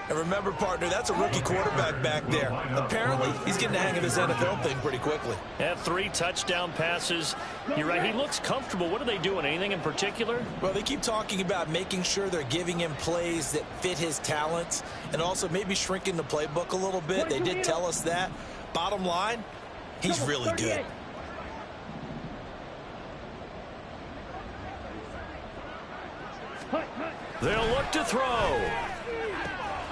And remember, partner, that's a rookie quarterback back there. Apparently, he's getting the hang of this NFL thing pretty quickly. Had 3 touchdown passes. You're right, he looks comfortable. What are they doing? Anything in particular? Well, they keep talking about making sure they're giving him plays that fit his talents and also maybe shrinking the playbook a little bit. They did tell us that. Bottom line, he's really good. They'll look to throw.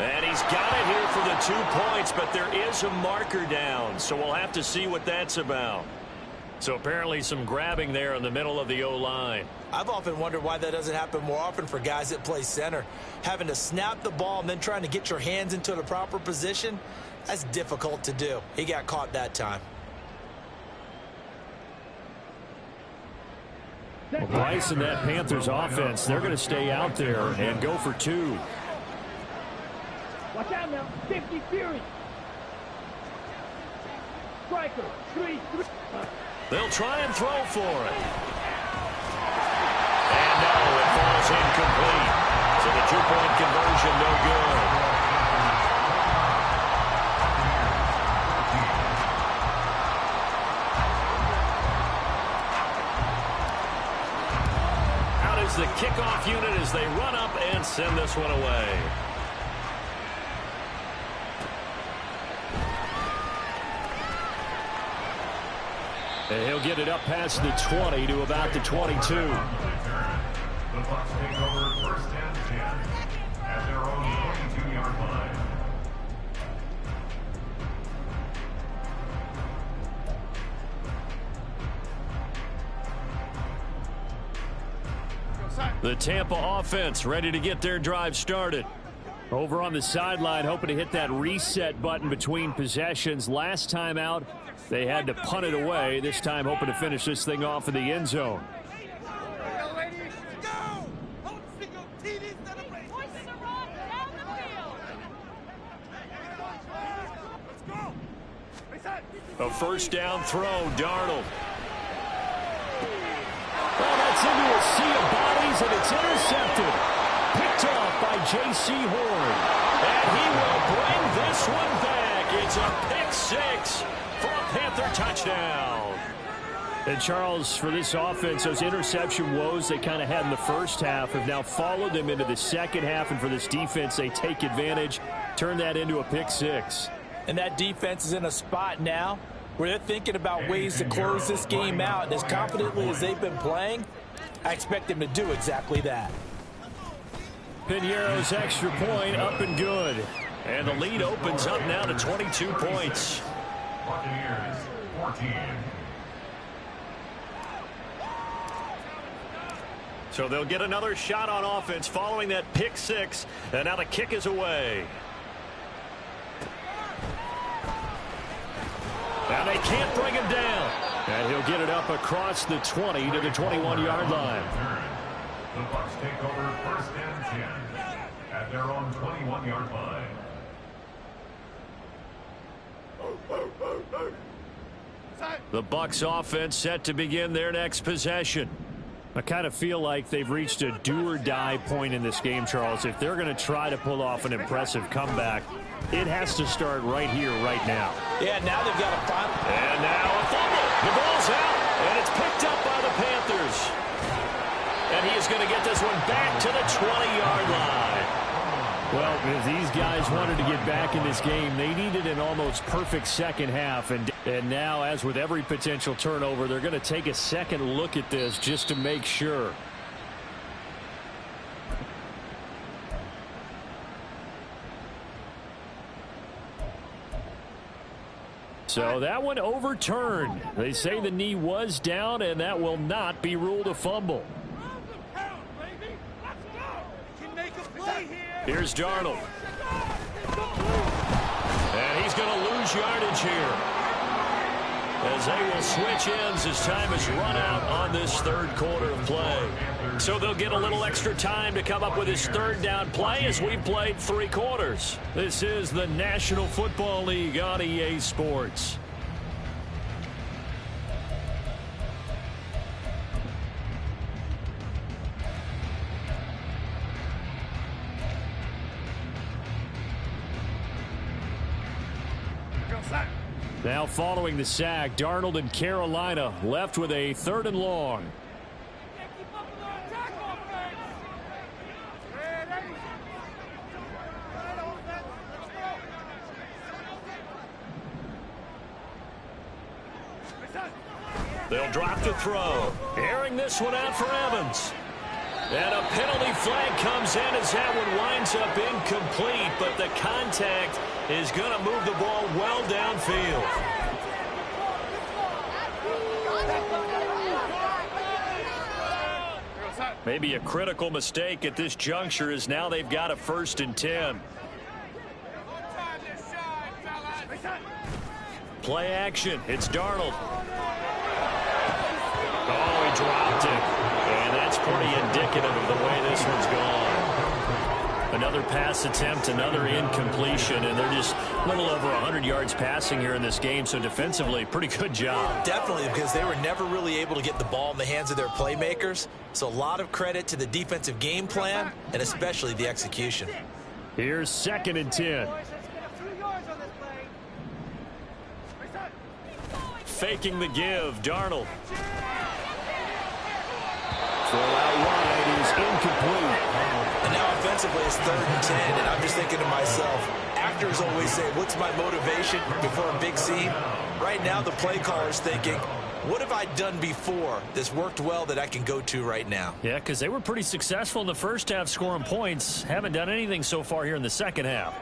And he's got it here for the 2 points, but there is a marker down, so we'll have to see what that's about. So apparently some grabbing there in the middle of the O-line. I've often wondered why that doesn't happen more often for guys that play center. Having to snap the ball and then trying to get your hands into the proper position, that's difficult to do. He got caught that time. Well, Bryce and that Panthers offense, they're going to stay out there and go for 2. Watch out now. 50 Fury. Striker. 3. They'll try and throw for it. And no, it falls incomplete. So the 2-point conversion no good. Out is the kickoff unit as they run up and send this one away. And he'll get it up past the 20 to about the 22. The Bucs take over first and 10 at their own 22-yard line. The Tampa offense ready to get their drive started. Over on the sideline, hoping to hit that reset button between possessions. Last time out, they had to punt it away. This time, hoping to finish this thing off in the end zone. A first down throw, Darnold. Well, that's into a sea of bodies, and it's intercepted. Picked off by J.C. Horn. And he will bring this one back. It's a pick six for a Panther touchdown. And Charles, for this offense, those interception woes they kind of had in the first half have now followed them into the second half. And for this defense, they take advantage, turn that into a pick six. And that defense is in a spot now where they're thinking about ways to close this game out. And as confidently as they've been playing, I expect them to do exactly that. Pinheiro's extra point up and good. And the lead opens up now to 22 points. Buccaneers 14. So they'll get another shot on offense following that pick six. And now the kick is away. Now they can't bring him down. And he'll get it up across the 20 to the 21-yard line. The Bucs take over first and 10 at their own 21-yard line. The Bucs offense set to begin their next possession. I kind of feel like they've reached a do-or-die point in this game, Charles. If they're going to try to pull off an impressive comeback, it has to start right here, right now. Yeah, now they've got a final. And now a fumble. The ball's out, and it's picked up by the Panthers. And he is going to get this one back to the 20-yard line. Well, if these guys wanted to get back in this game, they needed an almost perfect second half. And now, as with every potential turnover, they're going to take a second look at this just to make sure. So that one overturned. They say the knee was down, and that will not be ruled a fumble. Here's Darnold. And he's going to lose yardage here, as they will switch ends as time is run out on this third quarter of play. So they'll get a little extra time to come up with his third down play as we've played 3 quarters. This is the National Football League on EA Sports. Now following the sack, Darnold and Carolina left with a 3rd and long. They'll drop the throw. Airing this one out for Evans. And a penalty flag comes in as that one winds up incomplete, but the contact is going to move the ball well downfield. Maybe a critical mistake at this juncture, as now they've got a 1st and 10. Play action. It's Darnold. Oh, he dropped it. And that's pretty indicative of the way this one's gone. Another pass attempt, another incompletion, and they're just a little over 100 yards passing here in this game, so defensively, pretty good job. Definitely, because they were never really able to get the ball in the hands of their playmakers, so a lot of credit to the defensive game plan, and especially the execution. Here's 2nd and 10. Faking the give, Darnold. Throw out wide is incomplete. And now offensively it's 3rd and 10, and I'm just thinking to myself, actors always say, what's my motivation before a big scene? Right now the play caller's thinking, what have I done before that's worked well that I can go to right now? Yeah, because they were pretty successful in the first half scoring points. Haven't done anything so far here in the second half.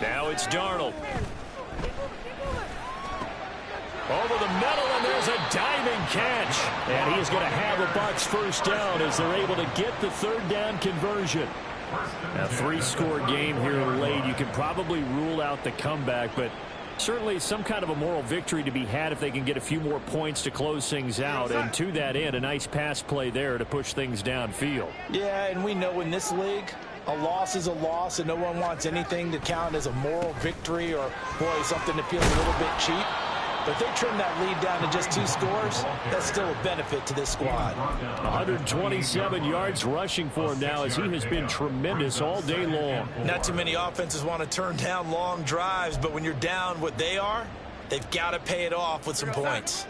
Now it's Darnold. Over the middle, and there's a diving catch. And he's going to have a Bucs 1st down as they're able to get the 3rd down conversion. A 3-score game here late. You can probably rule out the comeback, but certainly some kind of a moral victory to be had if they can get a few more points to close things out. And to that end, a nice pass play there to push things downfield. Yeah, and we know in this league, A loss is a loss, and no one wants anything to count as a moral victory or, boy, something that feels a little bit cheap. But if they trim that lead down to just 2 scores, that's still a benefit to this squad. 127 yards rushing for him now, as he has been tremendous all day long. Not too many offenses want to turn down long drives, but when you're down what they are, they've got to pay it off with some points.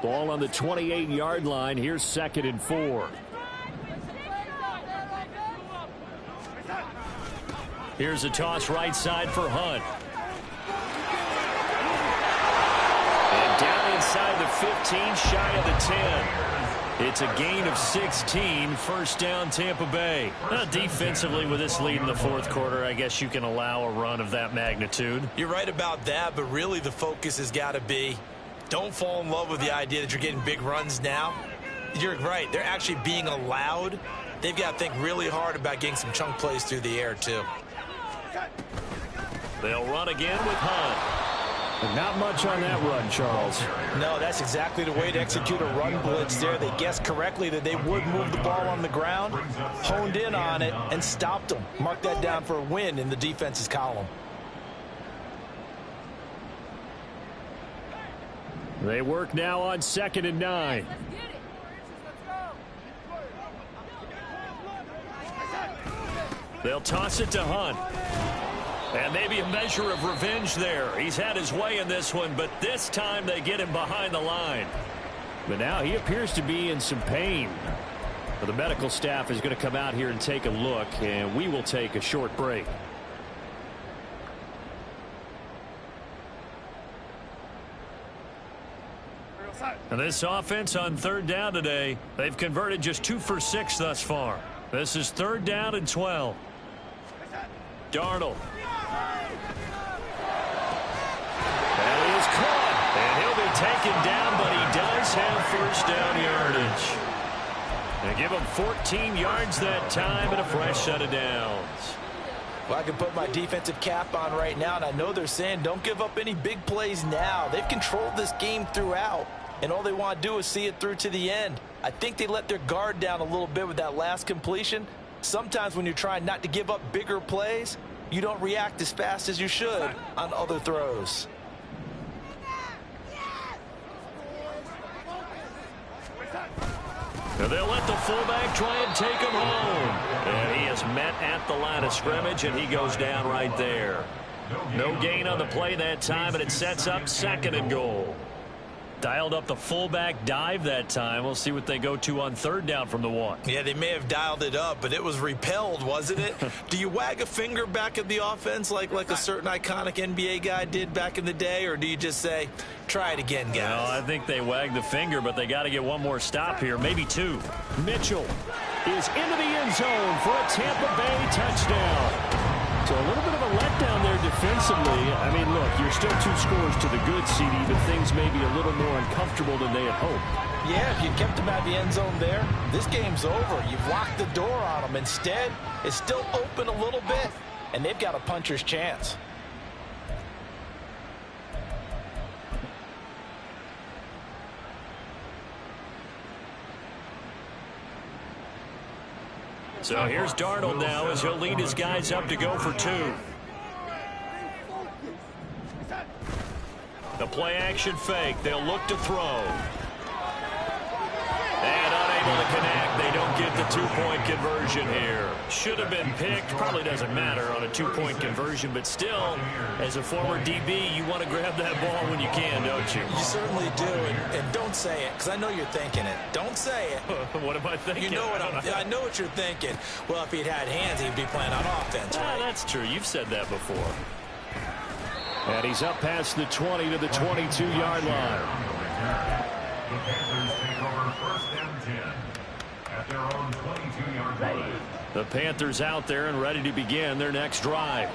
Ball on the 28-yard line. Here's 2nd and 4. Here's a toss right side for Hunt. And down inside the 15, shy of the 10. It's a gain of 16, first down Tampa Bay. Defensively, with this lead in the 4th quarter, I guess you can allow a run of that magnitude. You're right about that, but really the focus has got to be, don't fall in love with the idea that you're getting big runs now. You're right. They're actually being allowed. They've got to think really hard about getting some chunk plays through the air, too. They'll run again with Hunt. But not much on that run, Charles. No, that's exactly the way to execute a run blitz there. They guessed correctly that they would move the ball on the ground, honed in on it, and stopped them. Mark that down for a win in the defense's column. They work now on 2nd and 9. They'll toss it to Hunt. And maybe a measure of revenge there. He's had his way in this one, but this time they get him behind the line. But now he appears to be in some pain. But the medical staff is going to come out here and take a look, and we will take a short break. And this offense on 3rd down today, they've converted just 2 for 6 thus far. This is 3rd down and 12. Darnold. And he is caught. And he'll be taken down, but he does have first down yardage. They give him 14 yards that time and a fresh set of downs. Well, I can put my defensive cap on right now, and I know they're saying don't give up any big plays now. They've controlled this game throughout, and all they want to do is see it through to the end. I think they let their guard down a little bit with that last completion. Sometimes when you're trying not to give up bigger plays, you don't react as fast as you should on other throws. And they'll let the fullback try and take him home. And he is met at the line of scrimmage, and he goes down right there. No gain on the play that time, and it sets up 2nd and goal. Dialed up the fullback dive that time. We'll see what they go to on 3rd down from the 1. Yeah, they may have dialed it up, but it was repelled, wasn't it? Do you wag a finger back at the offense like a certain iconic NBA guy did back in the day, or do you just say, try it again, guys? No, I think they wag the finger, but they got to get one more stop here, maybe 2. Mitchell is into the end zone for a Tampa Bay touchdown. So a little bit of a letdown there defensively. I mean, look, you're still 2 scores to the good, CD, but things may be a little more uncomfortable than they had hoped. Yeah, if you kept them at the end zone there, this game's over. You've locked the door on them. Instead, it's still open a little bit, and they've got a puncher's chance. So here's Darnold now as he'll lead his guys up to go for 2. The play action fake. They'll look to throw. And unable to connect. They don't get the 2-point conversion here. Should have been picked. Probably doesn't matter on a 2-point conversion, but still, as a former DB, you want to grab that ball when you can, don't you? You certainly do, and don't say it, because I know you're thinking it. Don't say it. What am I thinking? You know what I know what you're thinking. Well, if he'd had hands, he'd be playing on offense, right? That's true. You've said that before. And he's up past the 20 to the 22-yard line. The Panthers take over 1st and 10 at their own 22-yard line. The Panthers out there and ready to begin their next drive.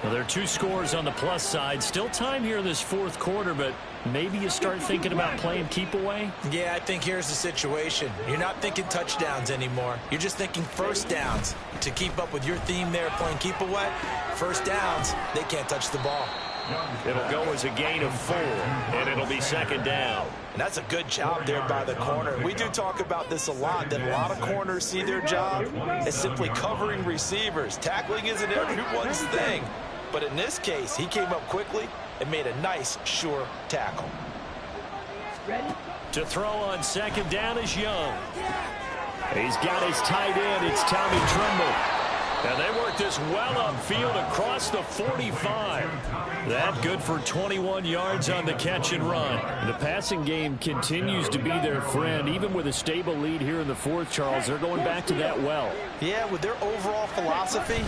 Well, there are 2 scores on the plus side. Still time here in this 4th quarter, but maybe you start thinking about playing keep away? Yeah, I think here's the situation. You're not thinking touchdowns anymore. You're just thinking first downs. To keep up with your theme there, playing keep away, first downs, they can't touch the ball. It'll go as a gain of 4, and it'll be second down. And that's a good job there by the corner. We do talk about this a lot, that a lot of corners see their job as simply covering receivers. Tackling isn't everyone's thing. But in this case, he came up quickly and made a nice, sure tackle. Ready? To throw on second down is Young. He's got his tight end. It's Tommy Tremble. And they work this well upfield across the 45. That good for 21 yards on the catch and run. The passing game continues to be their friend. Even with a stable lead here in the fourth, Charles, they're going back to that well. Yeah, with their overall philosophy,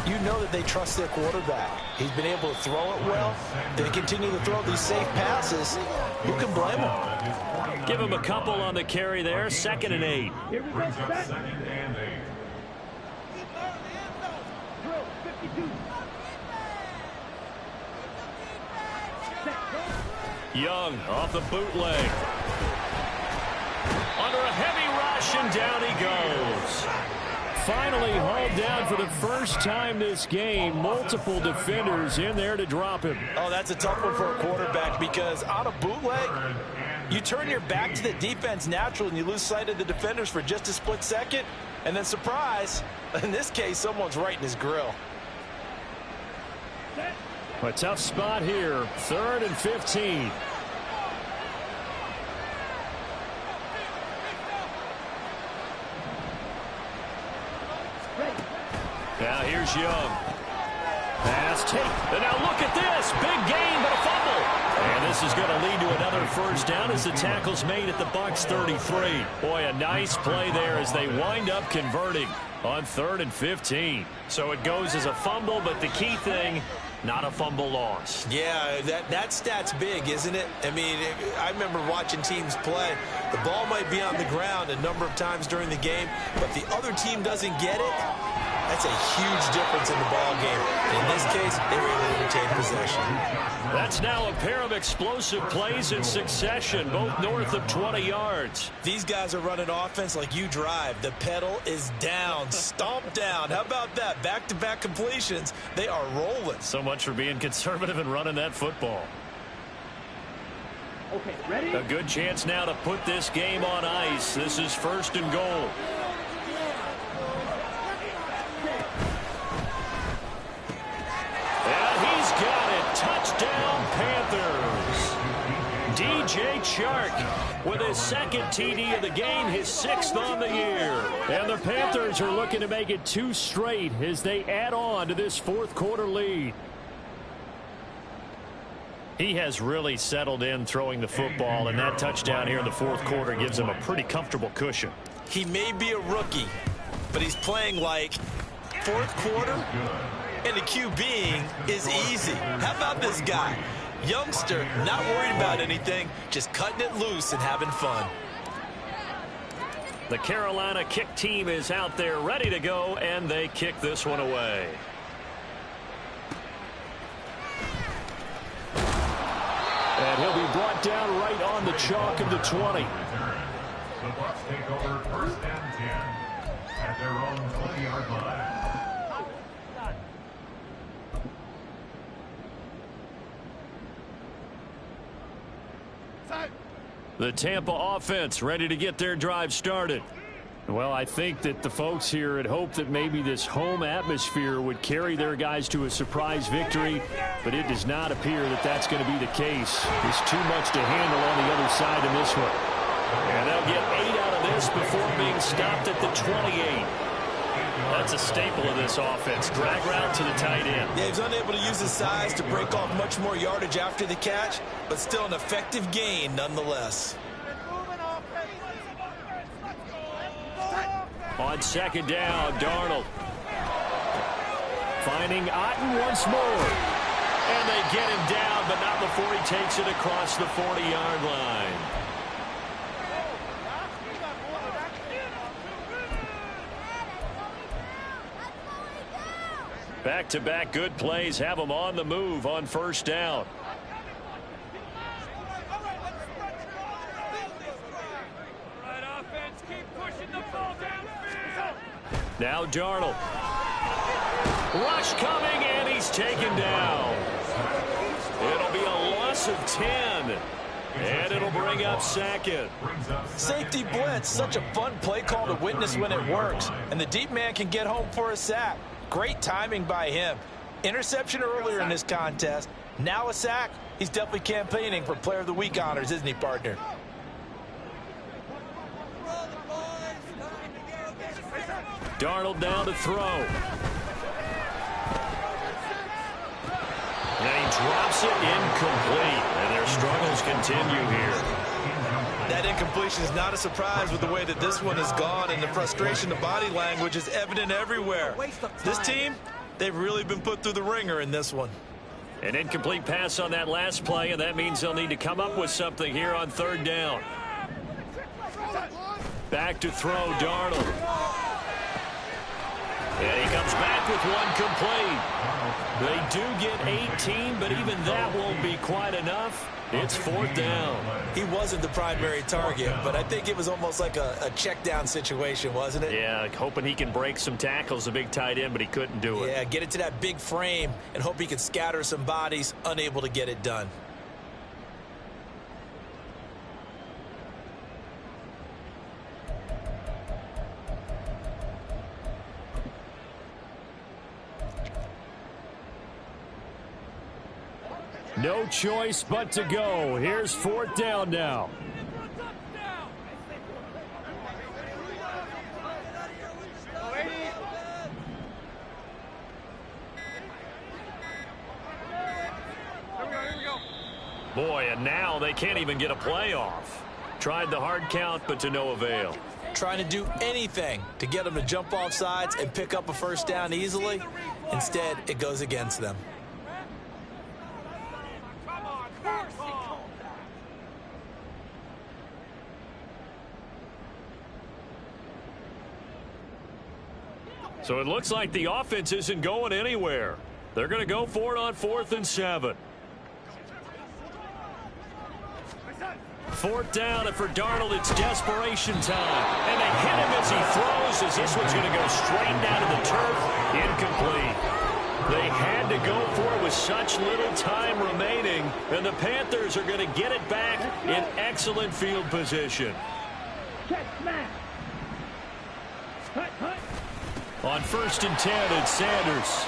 you know that they trust their quarterback. He's been able to throw it well. They continue to throw these safe passes. Who can blame them? Give him a couple on the carry there. 2nd and 8. Here we go. Brings up Set. 2nd and 8. Drill, 52. Set, go. Young off the bootleg. Under a heavy rush, and down he goes. Finally hauled down for the first time this game. Multiple defenders in there to drop him. Oh, that's a tough one for a quarterback because on a bootleg, you turn your back to the defense naturally and you lose sight of the defenders for just a split second. And then surprise, in this case, someone's right in his grill. A tough spot here. 3rd and 15. Now here's Young. Pass tape. And now look at this. Big gain, but a fumble. And this is going to lead to another first down as the tackle's made at the Bucs 33. Boy, a nice play there as they wind up converting on 3rd and 15. So it goes as a fumble, but the key thing, not a fumble loss. Yeah, that stat's big, isn't it? I mean, I remember watching teams play. The ball might be on the ground a number of times during the game, but the other team doesn't get it. That's a huge difference in the ball game. And in this case, they were able to retain possession. That's now a pair of explosive plays in succession, both north of 20 yards. These guys are running offense like you drive. The pedal is down, stomped down. How about that? Back-to-back completions. They are rolling. So much for being conservative and running that football. Okay, ready? A good chance now to put this game on ice. This is 1st and goal. And he's got it. Touchdown, Panthers. DJ Chark with his 2nd TD of the game, his 6th on the year. And the Panthers are looking to make it 2 straight as they add on to this 4th quarter lead. He has really settled in throwing the football, and that touchdown here in the 4th quarter gives him a pretty comfortable cushion. He may be a rookie, but he's playing like 4th quarter, and the QBing is easy. How about this guy? Youngster, not worried about anything, just cutting it loose and having fun. The Carolina kick team is out there ready to go, and they kick this one away. And he'll be brought down right on the chalk of the 20. The Bucs take over 1st and 10 at their own 20-yard line. The Tampa offense ready to get their drive started. Well, I think that the folks here had hoped that maybe this home atmosphere would carry their guys to a surprise victory, but it does not appear that that's going to be the case. There's too much to handle on the other side in this one. And they'll get 8 out of this before being stopped at the 28. That's a staple of this offense. Drag route to the tight end. Yeah, he's unable to use his size to break off much more yardage after the catch, but still an effective gain nonetheless. On 2nd down, Darnold. Finding Otten once more. And they get him down, but not before he takes it across the 40-yard line. Back-to-back good plays have them on the move on 1st down. Now Darnold. Rush coming, and he's taken down. loss of 10. And it'll bring up second. Safety blitz, such a fun play call to witness when it works. And the deep man can get home for a sack. Great timing by him. Interception earlier in this contest. Now a sack. He's definitely campaigning for Player of the Week honors, isn't he, partner? Darnold down to throw. And he drops it incomplete. And their struggles continue here. That incompletion is not a surprise with the way that this one has gone, and the frustration of body language is evident everywhere. This team, they've really been put through the ringer in this one. An incomplete pass on that last play, and that means they'll need to come up with something here on third down. Back to throw, Darnold. And he comes back with one complete. They do get 18, but even that won't be quite enough. It's fourth down. He wasn't the primary target, but I think it was almost like a check down situation, wasn't it? Yeah, hoping he can break some tackles, a big tight end, but he couldn't do it. Yeah, get it to that big frame and hope he can scatter some bodies, unable to get it done. No choice but to go. Here's fourth down now. Boy, and now they can't even get a play off. Tried the hard count, but to no avail. Trying to do anything to get them to jump off sides and pick up a first down easily. Instead, it goes against them. So it looks like the offense isn't going anywhere. They're going to go for it on 4th and 7. Fourth down, and for Darnold, it's desperation time. And they hit him as he throws, as this one's going to go straight down to the turf. Incomplete. They had to go for it with such little time remaining, and the Panthers are going to get it back in excellent field position. On 1st and 10, it's Sanders.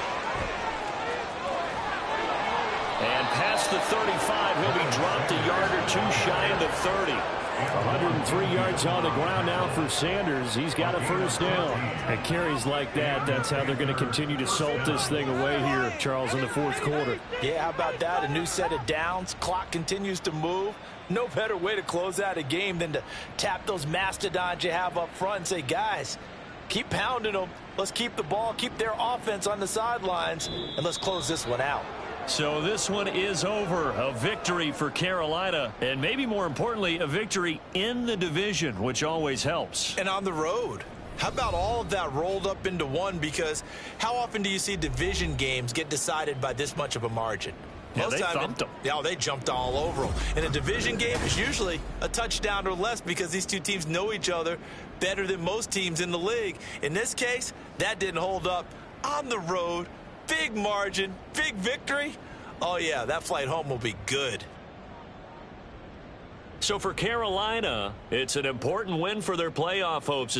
And past the 35, he'll be dropped a yard or two shy of the 30. 103 yards on the ground now for Sanders. He's got a first down. And carries like that, that's how they're going to continue to salt this thing away here, Charles, in the fourth quarter. Yeah, how about that? A new set of downs. Clock continues to move. No better way to close out a game than to tap those mastodons you have up front and say, guys, keep pounding them. Let's keep the ball, keep their offense on the sidelines, and let's close this one out. So this one is over. A victory for Carolina, and maybe more importantly, a victory in the division, which always helps. And on the road. How about all of that rolled up into one? Because how often do you see division games get decided by this much of a margin? Yeah, they thumped them. Yeah, they jumped all over them. In a division game, it's usually a touchdown or less because these two teams know each other better than most teams in the league. In this case, that didn't hold up. On the road, big margin, big victory. Oh, yeah, that flight home will be good. So for Carolina, it's an important win for their playoff hopes.